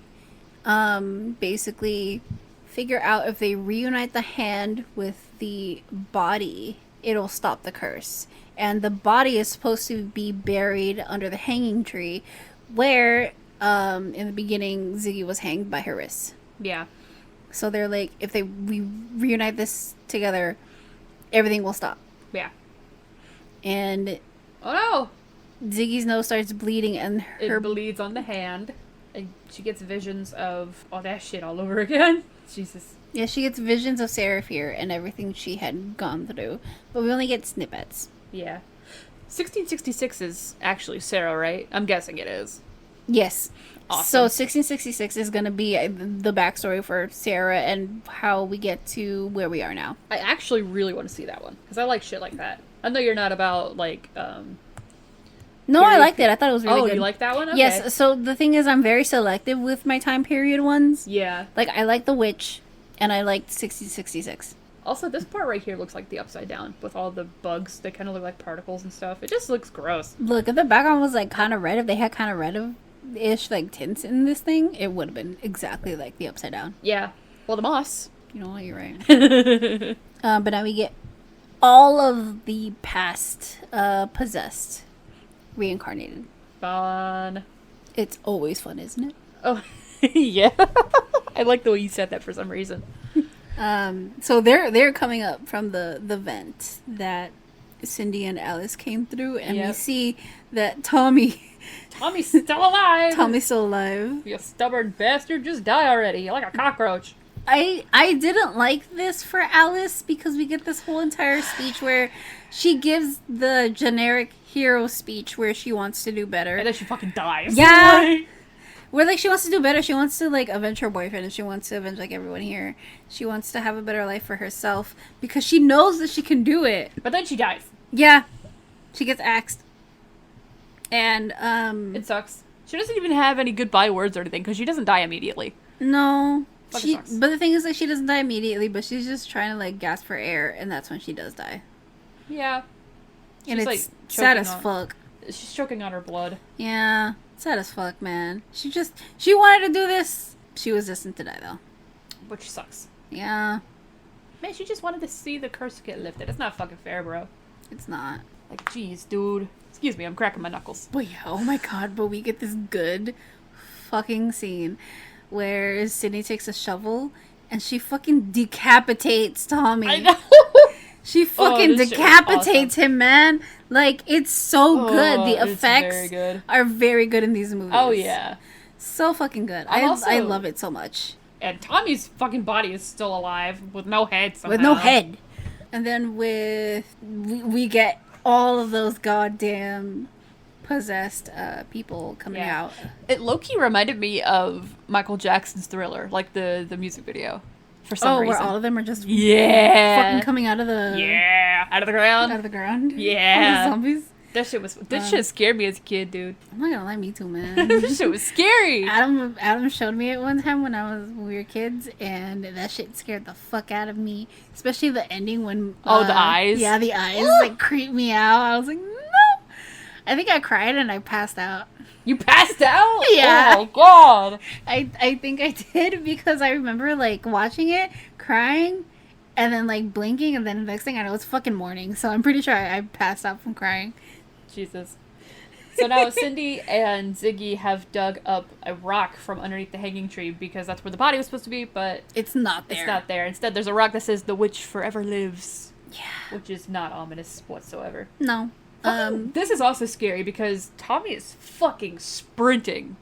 basically figure out if they reunite the hand with the body, it'll stop the curse. And the body is supposed to be buried under the hanging tree where in the beginning Ziggy was hanged by her wrists. Yeah. So they're like, if we reunite this together, everything will stop. Yeah. And oh no! Ziggy's nose starts bleeding and her It bleeds on the hand. And she gets visions of all that shit all over again. Jesus. Yeah, she gets visions of Sarah Fier and everything she had gone through. But we only get snippets. Yeah. 1666 is actually Sarah, right? I'm guessing it is. Yes. Awesome. So 1666 is going to be the backstory for Sarah and how we get to where we are now. I actually really want to see that one. Because I like shit like that. I know you're not about, like, No, I liked it. I thought it was really good. Oh, you like that one? Okay. Yes. So the thing is, I'm very selective with my time period ones. Yeah. Like, I like The Witch, and I liked 1666. Also, this part right here looks like the Upside Down with all the bugs. They kind of look like particles and stuff. It just looks gross. Look, if the background was, like, kind of red, if they had kind of red-ish, like, tints in this thing, it would have been exactly like the Upside Down. Yeah. Well, the moss. You know what? You're right. But now we get all of the past possessed reincarnated. Fun. It's always fun, isn't it? Oh, yeah. I like the way you said that for some reason. So they're coming up from the vent that Cindy and Alice came through, and we see that Tommy's still alive. Tommy's still alive. You stubborn bastard, just die already. You're like a cockroach. I didn't like this for Alice because we get this whole entire speech where she gives the generic hero speech where she wants to do better. And then she fucking dies. Yeah. Where, like, she wants to do better. She wants to, like, avenge her boyfriend, and she wants to avenge, like, everyone here. She wants to have a better life for herself because she knows that she can do it. But then she dies. Yeah. She gets axed. And, It sucks. She doesn't even have any goodbye words or anything because she doesn't die immediately. No. Fucking sucks. But the thing is, like, she doesn't die immediately, but she's just trying to, like, gasp for air, and that's when she does die. Yeah. And She's, it's like, sad choking as on- fuck. She's choking on her blood. Yeah. Sad as fuck, man. She wanted to do this. She was destined to die, though. Which sucks. Yeah. Man, she just wanted to see the curse get lifted. It's not fucking fair, bro. It's not. Like, jeez, dude. Excuse me, I'm cracking my knuckles. But yeah, oh my god, but we get this good fucking scene where Sydney takes a shovel and she fucking decapitates Tommy. I know! She fucking this shit was decapitates him, man. Like, it's so good. The it's effects very good. are very good in these movies. Oh, yeah. So fucking good. I'm I love it so much. And Tommy's fucking body is still alive with no head somehow. With no head. And then we get all of those goddamn possessed people coming out. It low-key reminded me of Michael Jackson's Thriller, like the music video. For some reason. Where all of them are just fucking coming out of the out of the ground. Out of the ground? Yeah. All the zombies? This shit scared me as a kid, dude. I'm not gonna lie, me too, man. This shit was scary. Adam showed me it one time when we were kids, and that shit scared the fuck out of me. Especially the ending when the eyes. Yeah, the eyes like creeped me out. I was like, no. I think I cried and I passed out. You passed out? Yeah. Oh my god. I think I did because I remember like watching it, crying, and then like blinking, and then the next thing I know it's fucking morning. So I'm pretty sure I passed out from crying. Jesus. So now Cindy and Ziggy have dug up a rock from underneath the hanging tree because that's where the body was supposed to be, but it's not there. It's not there. Instead, there's a rock that says "The witch forever lives." Yeah. Which is not ominous whatsoever. No. This is also scary because Tommy is fucking sprinting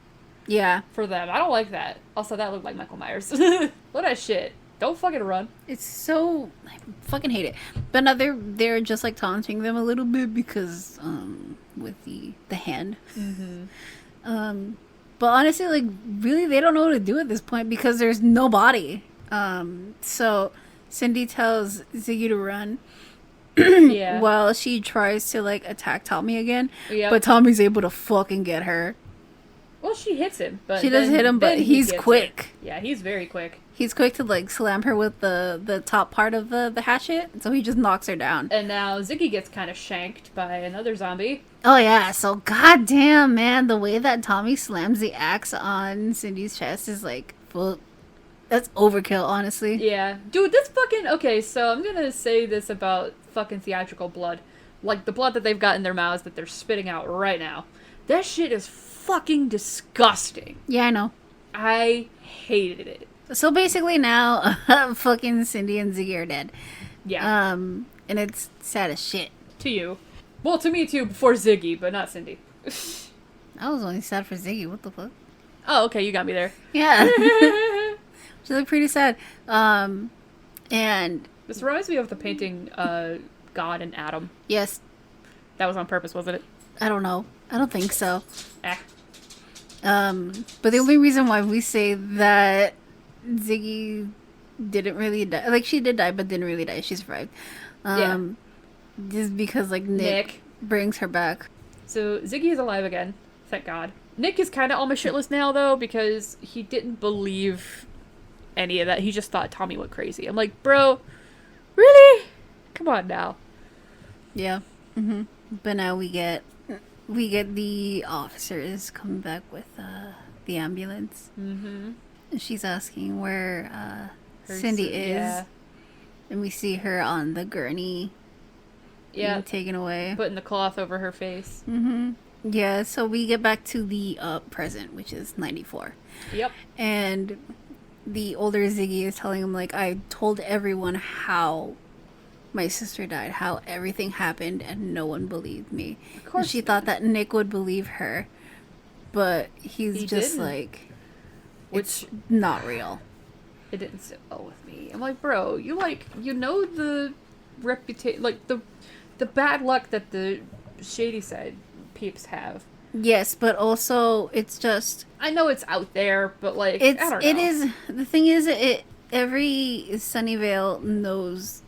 Yeah. for them. I don't like that. Also, that looked like Michael Myers. Look at that shit. Don't fucking run. It's so... I fucking hate it. But now they're just, like, taunting them a little bit because, with the hand. Mm-hmm. But honestly, like, really, they don't know what to do at this point because there's no body. So Cindy tells Ziggy to run. Yeah. While she tries to, like, attack Tommy again. Yep. But Tommy's able to fucking get her. Well, she hits him, but She does hit him, but he he's gets quick. it. Yeah, he's very quick. He's quick to, like, slam her with the top part of the hatchet. So he just knocks her down. And now Ziggy gets kind of shanked by another zombie. Oh, yeah. So, goddamn, man. The way that Tommy slams the axe on Cindy's chest is, like, full. That's overkill, honestly. Yeah. Dude, this fucking... Okay, so I'm gonna say this about fucking theatrical blood. Like, the blood that they've got in their mouths that they're spitting out right now. That shit is fucking disgusting. Yeah, I know. I hated it. So, basically now, fucking Cindy and Ziggy are dead. Yeah. And it's sad as shit. To you. Well, to me too, before Ziggy, but not Cindy. I was only sad for Ziggy. What the fuck? Oh, okay, you got me there. Yeah. She looked pretty sad. And This reminds me of the painting, God and Adam. yes, That was on purpose, wasn't it? I don't know. I don't think so. Eh. But the only reason why we say that Ziggy didn't really die, like she did die, but didn't really die. She survived. Just because like Nick brings her back. So Ziggy is alive again, thank God. Nick is kind of on my shit list now, though, because he didn't believe any of that. He just thought Tommy went crazy. I'm like, bro, really? Come on now. Yeah. Mm-hmm. But now we get the officers coming back with the ambulance. Mm-hmm. And she's asking where Cindy is. Yeah. And we see her on the gurney. Yeah. Being taken away. Putting the cloth over her face. Mm-hmm. Yeah, so we get back to the present, which is 94. Yep. And the older Ziggy is telling him, like, I told everyone how my sister died, how everything happened, and no one believed me. Of course. And she thought that Nick would believe her, but he just didn't. like, Which it's not real. it didn't sit well with me. I'm like, bro, you know the reputation, like the bad luck that the shady side peeps have. Yes, but also it's just I know it's out there, but like I don't know. it is the thing is every Sunnyvale knows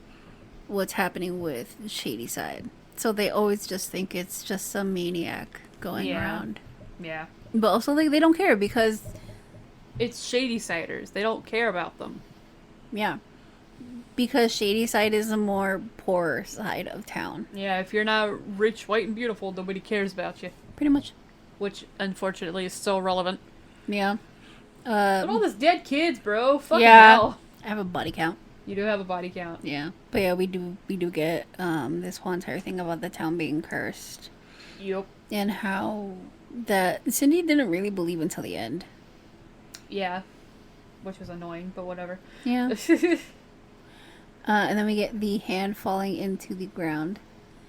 what's happening with shady side, so they always just think it's just some maniac going around. Yeah. But also like they don't care because It's shady siders. They don't care about them. yeah, because shady side is a more poor side of town. Yeah, if you're not rich, white, and beautiful, nobody cares about you. Pretty much. Which, unfortunately, is still relevant. Yeah. But all those dead kids, bro. Fucking yeah. hell. I have a body count. You do have a body count. Yeah. But yeah, we do get this whole entire thing about the town being cursed. Yup. And how that Cindy didn't really believe until the end. Yeah. Which was annoying, but whatever. Yeah. And then we get the hand falling into the ground.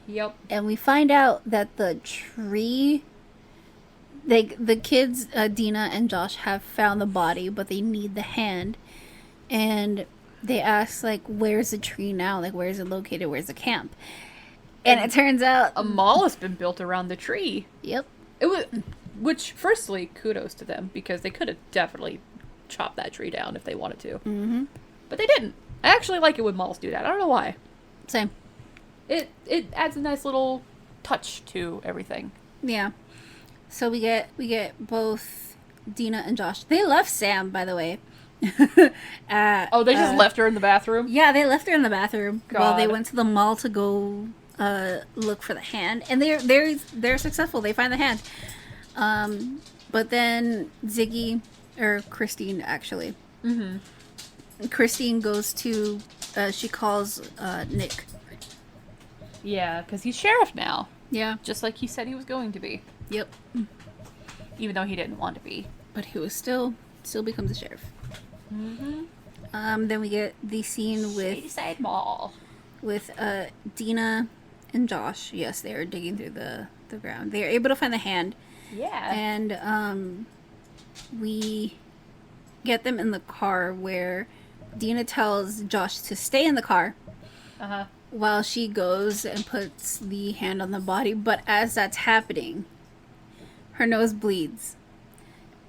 Yep. And we find out that the tree, the kids, Dina and Josh, have found the body, but they need the hand. And they ask, like, where's the tree now? Like, where is it located? Where's the camp? And it turns out... A mall has been built around the tree. Yep. It was... Which, firstly, kudos to them, because they could have definitely chopped that tree down if they wanted to. Mm-hmm. But they didn't. I actually like it when malls do that. I don't know why. Same. It adds a nice little touch to everything. Yeah. So we get both Dina and Josh. They left Sam, by the way. Oh, they just left her in the bathroom? Yeah, they left her in the bathroom while they God. went to the mall to go look for the hand, and they're successful. They find the hand. But then Ziggy, or Christine, actually. Mm-hmm. Christine goes to, she calls Nick. Yeah, because he's sheriff now. Yeah. Just like he said he was going to be. Yep. Even though he didn't want to be. But he was still becomes a sheriff. Mm-hmm. Then we get the scene with Shadyside Mall. Dina and Josh, yes, they are digging through the ground. They are able to find the hand. Yeah. And we get them in the car where Dina tells Josh to stay in the car while she goes and puts the hand on the body. But as that's happening, her nose bleeds.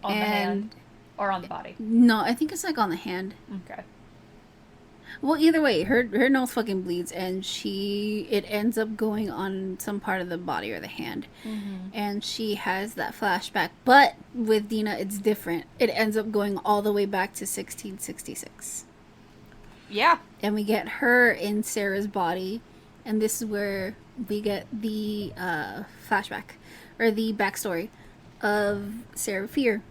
On the hand or on the body? No, I think it's like on the hand. Okay. Well, either way, her nose fucking bleeds, and it ends up going on some part of the body or the hand, and she has that flashback. But with Dina, it's different. It ends up going all the way back to 1666. Yeah. And we get her in Sarah's body, and this is where we get the flashback or the backstory of Sarah Fier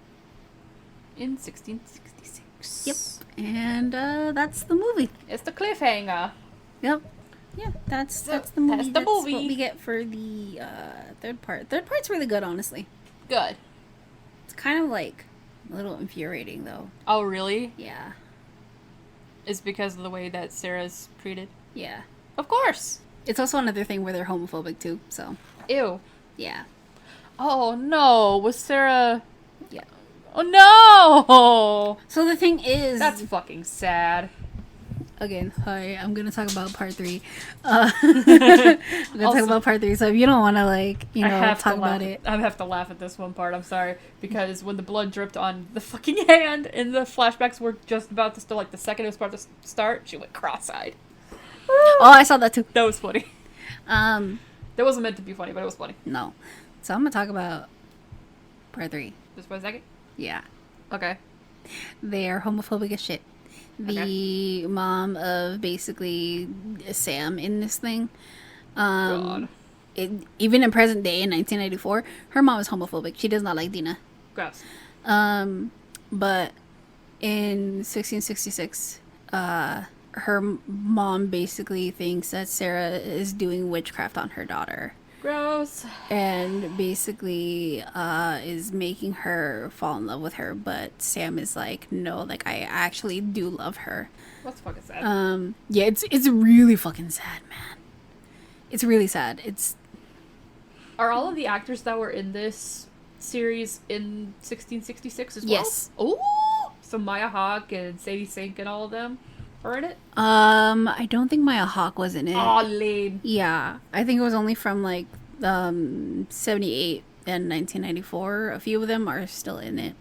In 1666. Yep. And that's the movie. It's the cliffhanger. Yep. Yeah, that's the movie. That's the That's movie. what we get for the third part. Third part's really good, honestly. Good. It's kind of like a little infuriating, though. Oh, really? Yeah. It's because of the way that Sarah's treated? Yeah. Of course. It's also another thing where they're homophobic, too, so. Ew. Yeah. Oh, no. Was Sarah... Yeah. Oh, no! So the thing is... That's fucking sad. Again, hi, I'm gonna talk about part 3. I'm gonna talk about part 3, so if you don't want to, like, you know, talk about it. I have to laugh at this one part, I'm sorry. Because when the blood dripped on the fucking hand and the flashbacks were just about to start, like, the second it was about to start, she went cross-eyed. Oh, I saw that too. That was funny. That wasn't meant to be funny, but it was funny. No. So I'm gonna talk about part 3. Just for a second? Yeah. Okay. They are homophobic as shit. The mom of basically Sam in this thing. God. Even in present day in 1994, her mom is homophobic. She does not like Dina. Gross. But in 1666, her mom basically thinks that Sarah is doing witchcraft on her daughter. Gross. And basically is making her fall in love with her, but Sam is like, no, like, I actually do love her. That's fucking sad. Yeah, it's really fucking sad, man. It's really sad. Are all of the actors that were in this series in 1666 as well? Yes. Oh, so Maya Hawke and Sadie Sink and all of them are in it? I don't think Maya Hawke was in it. Oh, lame. Yeah, I think it was only from like 78 and 1994. A few of them are still in it,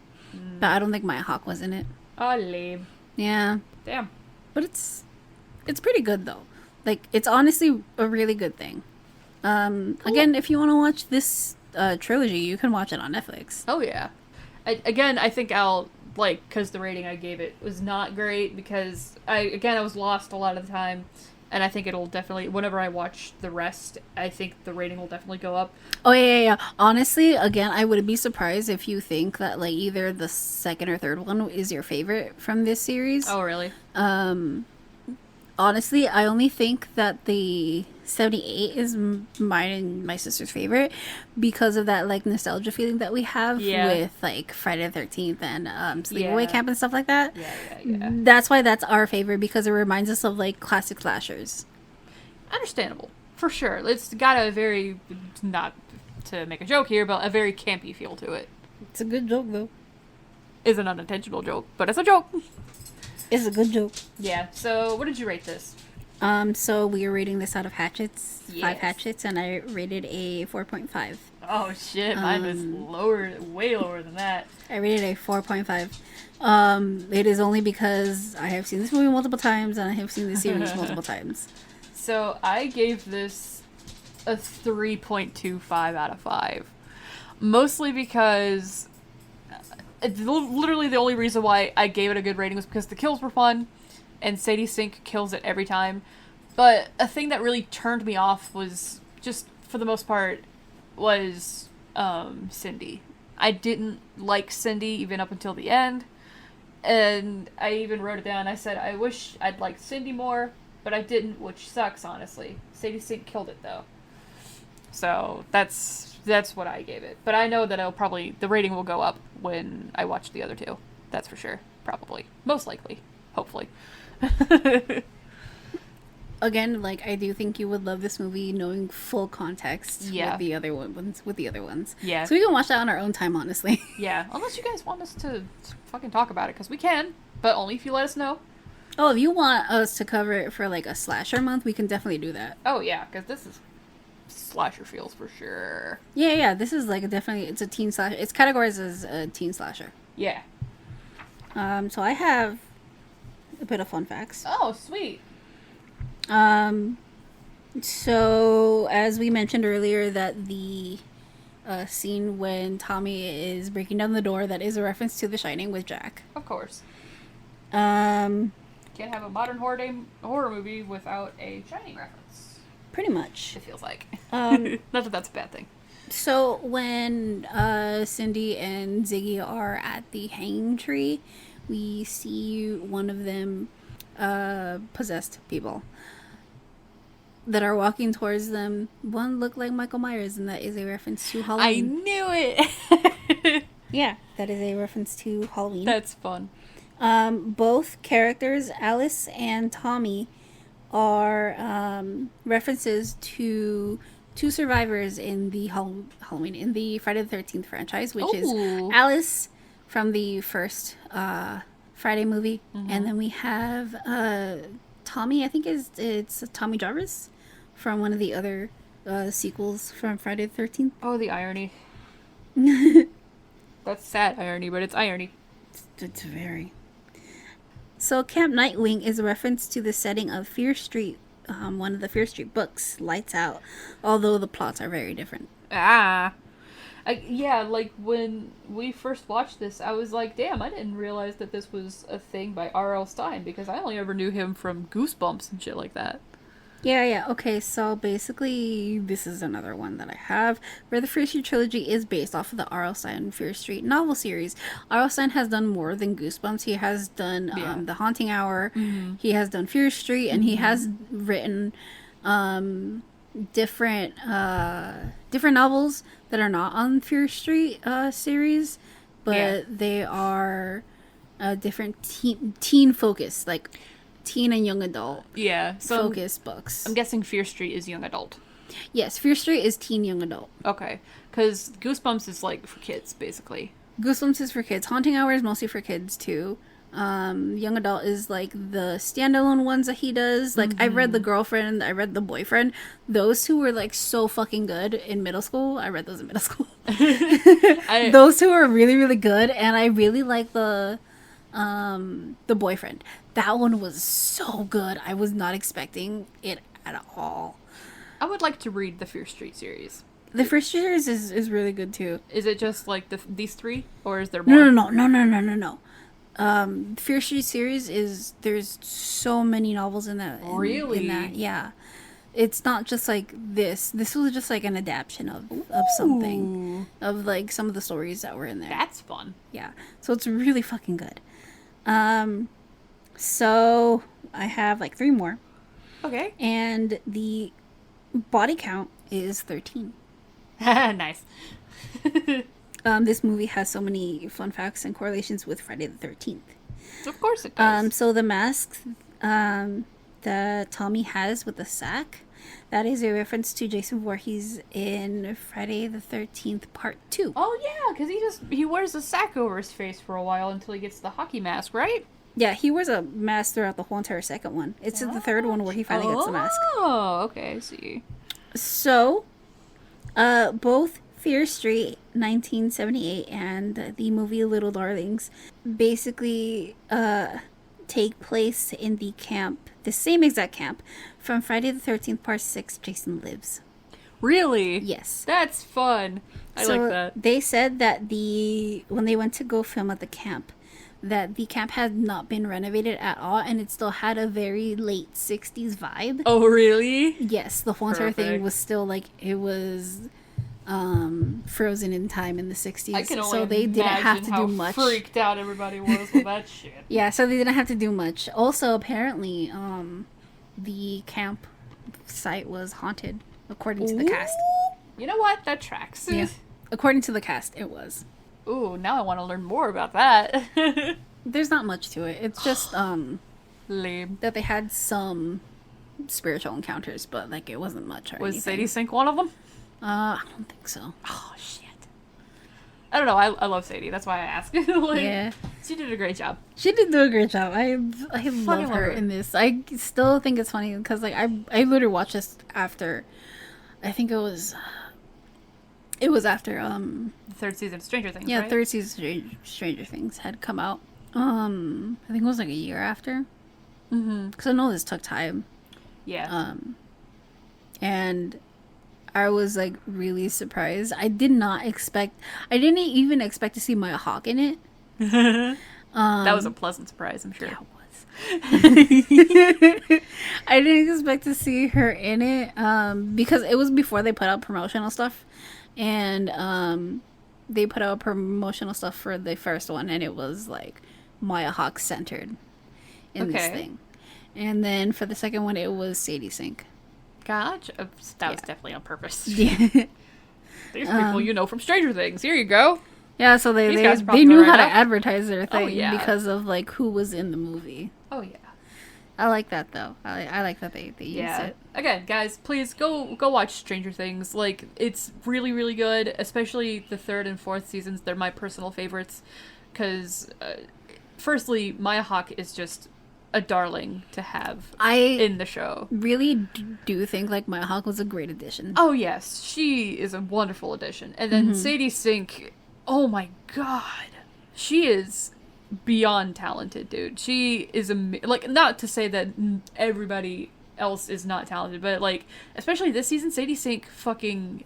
but I don't think Maya Hawke was in it. Oh, lame. Yeah, Damn. but it's pretty good though. Like, it's honestly a really good thing. Cool. Again, if you want to watch this trilogy, you can watch it on Netflix. Oh, yeah. I think I'll, like, because the rating I gave it was not great, because, I was lost a lot of the time, and I think it'll definitely, whenever I watch the rest, I think the rating will definitely go up. Oh, yeah. Honestly, again, I wouldn't be surprised if you think that, like, either the second or third one is your favorite from this series. Oh, really? Honestly, I only think that the 78 is mine and my sister's favorite because of that, like, nostalgia feeling that we have with, like, Friday the 13th and Sleepaway Camp and stuff like that. Yeah. That's why that's our favorite, because it reminds us of, like, classic slashers. Understandable. For sure. It's got a very, not to make a joke here, but a very campy feel to it. It's a good joke, though. It's an unintentional joke, but it's a joke. It's a good joke. Yeah, so what did you rate this? So we are rating this out of hatchets, 5 Yes. hatchets, and I rated a 4.5. Oh shit, mine was lower, way lower than that. I rated a 4.5. It is only because I have seen this movie multiple times and I have seen this series multiple times. So I gave this a 3.25 out of 5. Mostly because literally the only reason why I gave it a good rating was because the kills were fun and Sadie Sink kills it every time. But a thing that really turned me off was just, for the most part, was Cindy. I didn't like Cindy even up until the end. And I even wrote it down. I said, I wish I'd liked Cindy more, but I didn't, which sucks, honestly. Sadie Sink killed it, though. So that's what I gave it. But I know that the rating will go up when I watch the other two. That's for sure. Probably. Most likely. Hopefully. again, like, I do think you would love this movie knowing full context Yeah. with the other ones. Yeah. So we can watch that on our own time, honestly. Yeah, unless you guys want us to fucking talk about it, because we can, but only if you let us know. Oh, if you want us to cover it for, like, a slasher month, we can definitely do that. Oh, yeah, because this is slasher feels for sure. Yeah, this is, like, it's a teen slasher. It's categorized as a teen slasher. Yeah. So I have a bit of fun facts. Oh, sweet. So, as we mentioned earlier, that the scene when Tommy is breaking down the door, that is a reference to The Shining with Jack. Of course. Um, Can't have a modern horror movie without a Shining reference. pretty much. It feels like. Um, Not that that's a bad thing. So, when Cindy and Ziggy are at the hanging tree, we see one of them possessed people that are walking towards them. One looked like Michael Myers, and that is a reference to Halloween. I knew it! Yeah, that is a reference to Halloween. That's fun. Both characters, Alice and Tommy, are references to two survivors in the Halloween, in the Friday the 13th franchise, which is Ooh. Alice from the first Friday movie, and then we have Tommy, I think it's Tommy Jarvis from one of the other sequels from Friday the 13th. Oh, the irony. That's sad irony, but it's irony. It's very... So Camp Nightwing is a reference to the setting of Fear Street, one of the Fear Street books, Lights Out, although the plots are very different. Yeah, like when we first watched this, I was like, damn, I didn't realize that this was a thing by R.L. Stine, because I only ever knew him from Goosebumps and shit like that. Yeah, okay, so basically, this is another one that I have, where the Fear Street trilogy is based off of the R.L. Stine Fear Street novel series. R.L. Stine has done more than Goosebumps. He has done The Haunting Hour, he has done Fear Street, and he has written different novels that are not on Fear Street series, but they are different teen focused, like teen and young adult focus books. I'm guessing Fear Street is young adult. Yes, Fear Street is teen young adult. Okay, because Goosebumps is like for kids, basically. Goosebumps is for kids. Haunting Hour is mostly for kids too. Young adult is like the standalone ones that he does. Like I read The Girlfriend, I read The Boyfriend. Those two were like so fucking good in middle school. I read those in middle school. Those two are really, really good, and I really like the Boyfriend. That one was so good. I was not expecting it at all. I would like to read the Fear Street series. The first series is really good too. Is it just like these three, or is there more? No. Fear Street series there's so many novels in that. Really? In that, yeah. It's not just like this. This was just like an adaptation of something. Of like some of the stories that were in there. That's fun. Yeah. So it's really fucking good. So I have like 3 more. Okay. And the body count is 13. Nice. This movie has so many fun facts and correlations with Friday the 13th. Of course it does. So the mask that Tommy has with the sack, that is a reference to Jason Voorhees in Friday the 13th Part 2. Oh yeah, because he wears a sack over his face for a while until he gets the hockey mask, right? Yeah, he wears a mask throughout the whole entire second one. It's the third one where he finally gets the mask. Oh, okay, I see. So, both Fear Street 1978 and the movie Little Darlings basically take place in the camp, the same exact camp from Friday the 13th Part 6, Jason Lives. Really? Yes. That's fun. I like that. They said that when they went to go film at the camp, that the camp had not been renovated at all, and it still had a very late 60s vibe. Oh, really? Yes, the whole entire thing was still like, it was frozen in time in the 60s. I can only so they didn't have to how do much. Freaked out everybody was with that shit. Yeah, so they didn't have to do much. Also, apparently, the camp site was haunted, according to the cast. You know what? That tracks. Yeah. According to the cast, it was. Ooh, now I want to learn more about that. There's not much to it. It's just Lame. that they had some spiritual encounters, but like it wasn't much or Was anything. Sadie Sink one of them? I don't think so. Oh, shit. I don't know. I love Sadie. That's why I asked. Like, Yeah. She did a great job. She did do a great job. I love love her her. in this. I still think it's funny because like I literally watched this after, I think it was after The third season of Stranger Things, yeah, right? third season of Stranger Things had come out. I think it was like a year after. Because I know this took time. Yeah. And I was like really surprised. I didn't even expect to see Maya Hawke in it. That was a pleasant surprise, I'm sure. That was. I didn't expect to see her in it because it was before they put out promotional stuff. And they put out promotional stuff for the first one, and it was like Maya Hawke centered in this thing. And then for the second one, it was Sadie Sink. Gotcha. That was definitely on purpose. Yeah. These people from Stranger Things. Here you go. Yeah, so These they guys probably knew right how to up. advertise their thing yeah. because of like who was in the movie. Oh, yeah. I like that though. I like that they used it. Again, guys, please go watch Stranger Things. Like, it's really, really good. Especially the third and fourth seasons. They're my personal favorites. Because, firstly, Maya Hawke is just a darling to have in the show. Really do think like Maya Hawke was a great addition. Oh, yes. She is a wonderful addition. And then Sadie Sink, oh my god. She is beyond talented, dude. She is like, not to say that everybody else is not talented, but like, especially this season, Sadie Sink fucking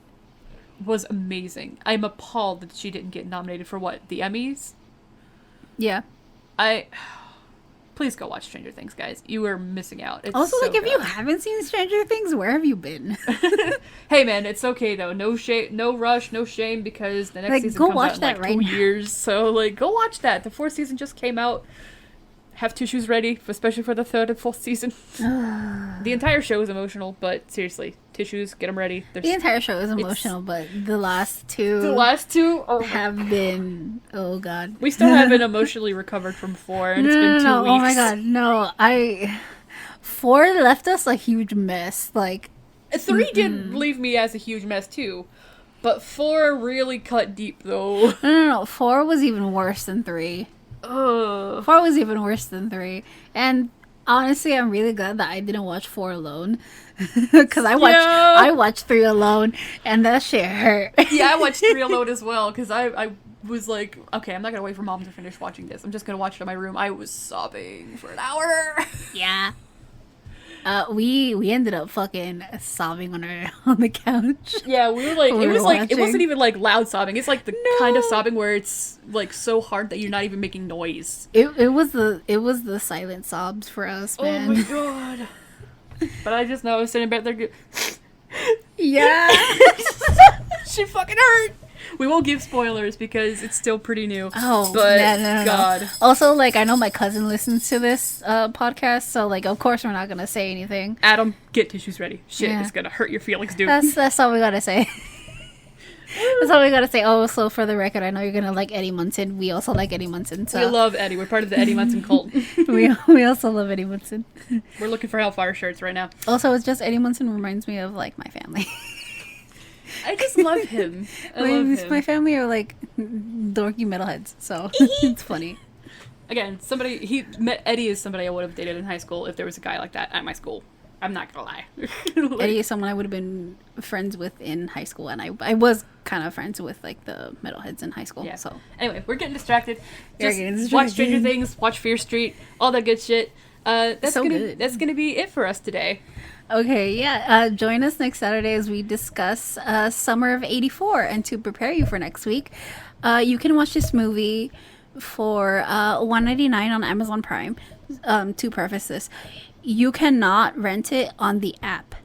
was amazing. I'm appalled that she didn't get nominated for the Emmys? Yeah. Please go watch Stranger Things, guys. You are missing out. It's Also, so like, if good. you haven't seen Stranger Things, where have you been? Hey, man, it's okay, though. No shame, no rush, no shame, because the next Like, season go comes watch out in, that like, right 2 now. years. So, like, go watch that. The fourth season just came out. Have tissues ready, especially for the third and fourth season. The entire show is emotional, but seriously, tissues, get them ready. The entire show is emotional, but the last two have been, oh god. We still haven't emotionally recovered from 4, and it's been 2 weeks. Oh my god, no. 4 left us a huge mess. Like, 3 did leave me as a huge mess, too. But 4 really cut deep, though. No. 4 was even worse than 3. Ugh. 4 was even worse than 3. And honestly, I'm really glad that I didn't watch 4 alone. Because I watched 3 alone, and that shit hurt. Yeah, I watched 3 alone as well, because I was like, okay, I'm not going to wait for Mom to finish watching this. I'm just going to watch it in my room. I was sobbing for an hour. Yeah. We ended up fucking sobbing on the couch. Yeah, we were like, We it were was like, it watching. wasn't even like loud sobbing. It's like the kind of sobbing where it's like so hard that you're not even making noise. It was the silent sobs for us, man. Oh my god. But I just know I was sitting back there. Yeah. She fucking hurt. We won't give spoilers because it's still pretty new. Oh, but no. God. Also, like, I know my cousin listens to this podcast, so like, of course, we're not gonna say anything. Adam, get tissues ready. Shit, Yeah. it's gonna hurt your feelings, dude. That's all we gotta say. That's all we gotta say. Oh, so for the record, I know you're gonna like Eddie Munson. We also like Eddie Munson. So We love Eddie. We're part of the Eddie Munson cult. we also love Eddie Munson. We're looking for Hellfire shirts right now. Also, it's just Eddie Munson reminds me of like my family. I just love him. I love him. My family are like dorky metalheads, so it's funny. Again, Eddie is somebody I would have dated in high school if there was a guy like that at my school. I'm not gonna lie. Like, Eddie is someone I would have been friends with in high school, and I was kind of friends with like the metalheads in high school. yeah. So Anyway, we're getting distracted. We're Just getting watch distracted. Stranger Things, watch Fear Street, all that good shit. That's good. gonna be it for us today. okay, yeah. Join us next Saturday as we discuss Summer of '84, and to prepare you for next week, you can watch this movie for $1.99 on Amazon Prime. To preface this, you cannot rent it on the app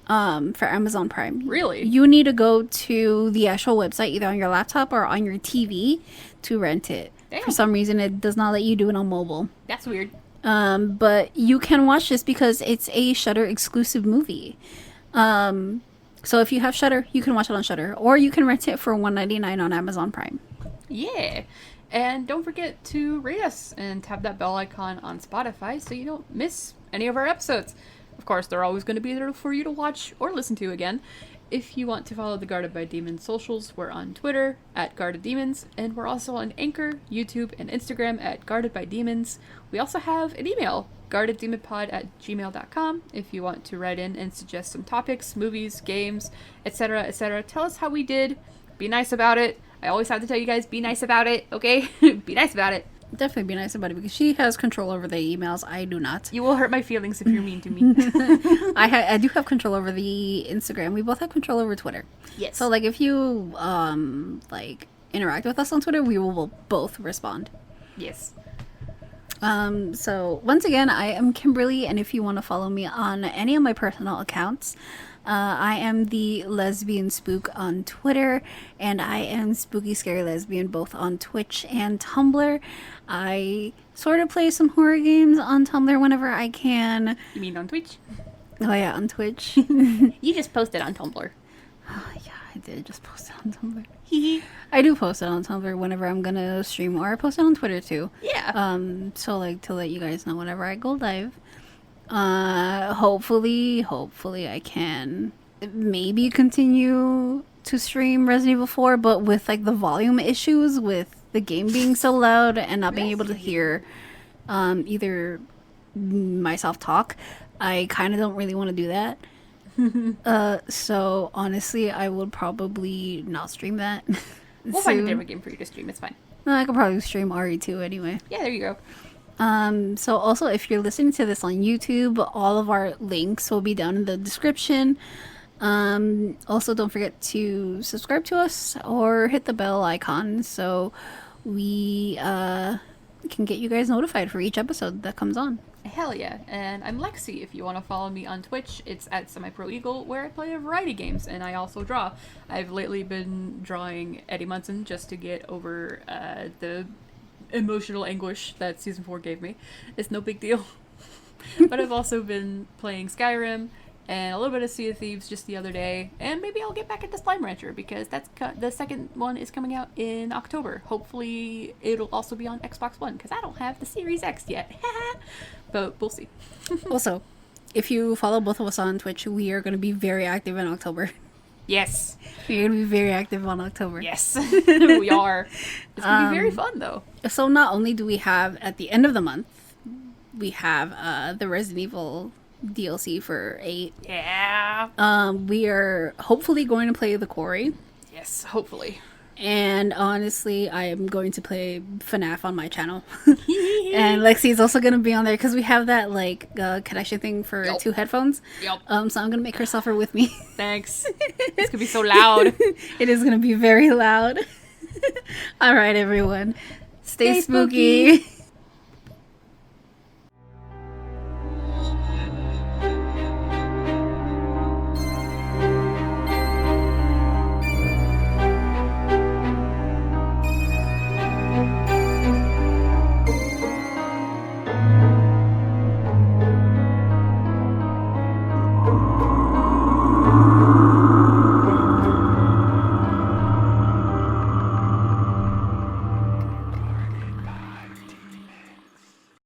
for Amazon Prime. Really? You need to go to the actual website, either on your laptop or on your TV, to rent it. Damn. For some reason, it does not let you do it on mobile. That's weird. But you can watch this because it's a Shudder exclusive movie. So if you have Shudder, you can watch it on Shudder, or you can rent it for $1.99 on Amazon Prime. Yeah. And don't forget to rate us and tap that bell icon on Spotify so you don't miss any of our episodes. Of course, they're always going to be there for you to watch or listen to again. If you want to follow the Guarded by Demons socials, we're on Twitter at Guarded Demons, and we're also on Anchor, YouTube, and Instagram at Guarded by Demons. We also have an email, guardeddemonpod@gmail.com, if you want to write in and suggest some topics, movies, games, etc., etc. Tell us how we did. Be nice about it. I always have to tell you guys, be nice about it, okay? Be nice about it. Definitely be nice about it, because she has control over the emails. I do not. You will hurt my feelings if you're mean to me. I do have control over the Instagram. We both have control over Twitter. Yes. So, like, if you, interact with us on Twitter, we will both respond. Yes. So, once again, I am Kimberly, and if you want to follow me on any of my personal accounts, I am the Lesbian Spook on Twitter, and I am Spooky Scary Lesbian both on Twitch and Tumblr. I sort of play some horror games on Tumblr whenever I can. You mean on Twitch? Oh yeah, on Twitch. You just posted on Tumblr. Oh yeah, I did just post it on Tumblr. I do post it on Tumblr whenever I'm gonna stream, or I post it on Twitter too. Yeah. So like to let you guys know whenever I go live. Hopefully I can maybe continue to stream Resident Evil 4, but with like the volume issues with the game being so loud and not being able to hear either myself talk, I kind of don't really want to do that. So honestly, I would probably not stream that. We'll find a different game for you to stream. It's fine. I could probably stream RE2 anyway. Yeah, there you go. So also, if you're listening to this on YouTube, all of our links will be down in the description. Also, don't forget to subscribe to us or hit the bell icon so we can get you guys notified for each episode that comes on. Hell yeah. And I'm Lexi. If you want to follow me on Twitch, it's at SemiProEagle, where I play a variety of games, and I also draw. I've lately been drawing Eddie Munson just to get over the emotional anguish that season 4 gave me. It's no big deal. But I've also been playing Skyrim and a little bit of Sea of Thieves just the other day, and maybe I'll get back into Slime Rancher, because that's the second one is coming out in October. Hopefully it'll also be on Xbox One, because I don't have the Series X yet. But we'll see. Also, if you follow both of us on Twitch, we are going to be very active in October. Yes. We're going to be very active on October. Yes. We are. It's going to be very fun, though. So not only do we have, at the end of the month, we have the Resident Evil DLC for 8. Yeah. We are hopefully going to play the Quarry. Yes, hopefully. And honestly, I am going to play FNAF on my channel. And Lexi is also going to be on there, because we have that, like, connection thing for 2 headphones. Yep. So I'm going to make her suffer with me. Thanks. It's going to be so loud. It is going to be very loud. All right, everyone. Stay spooky.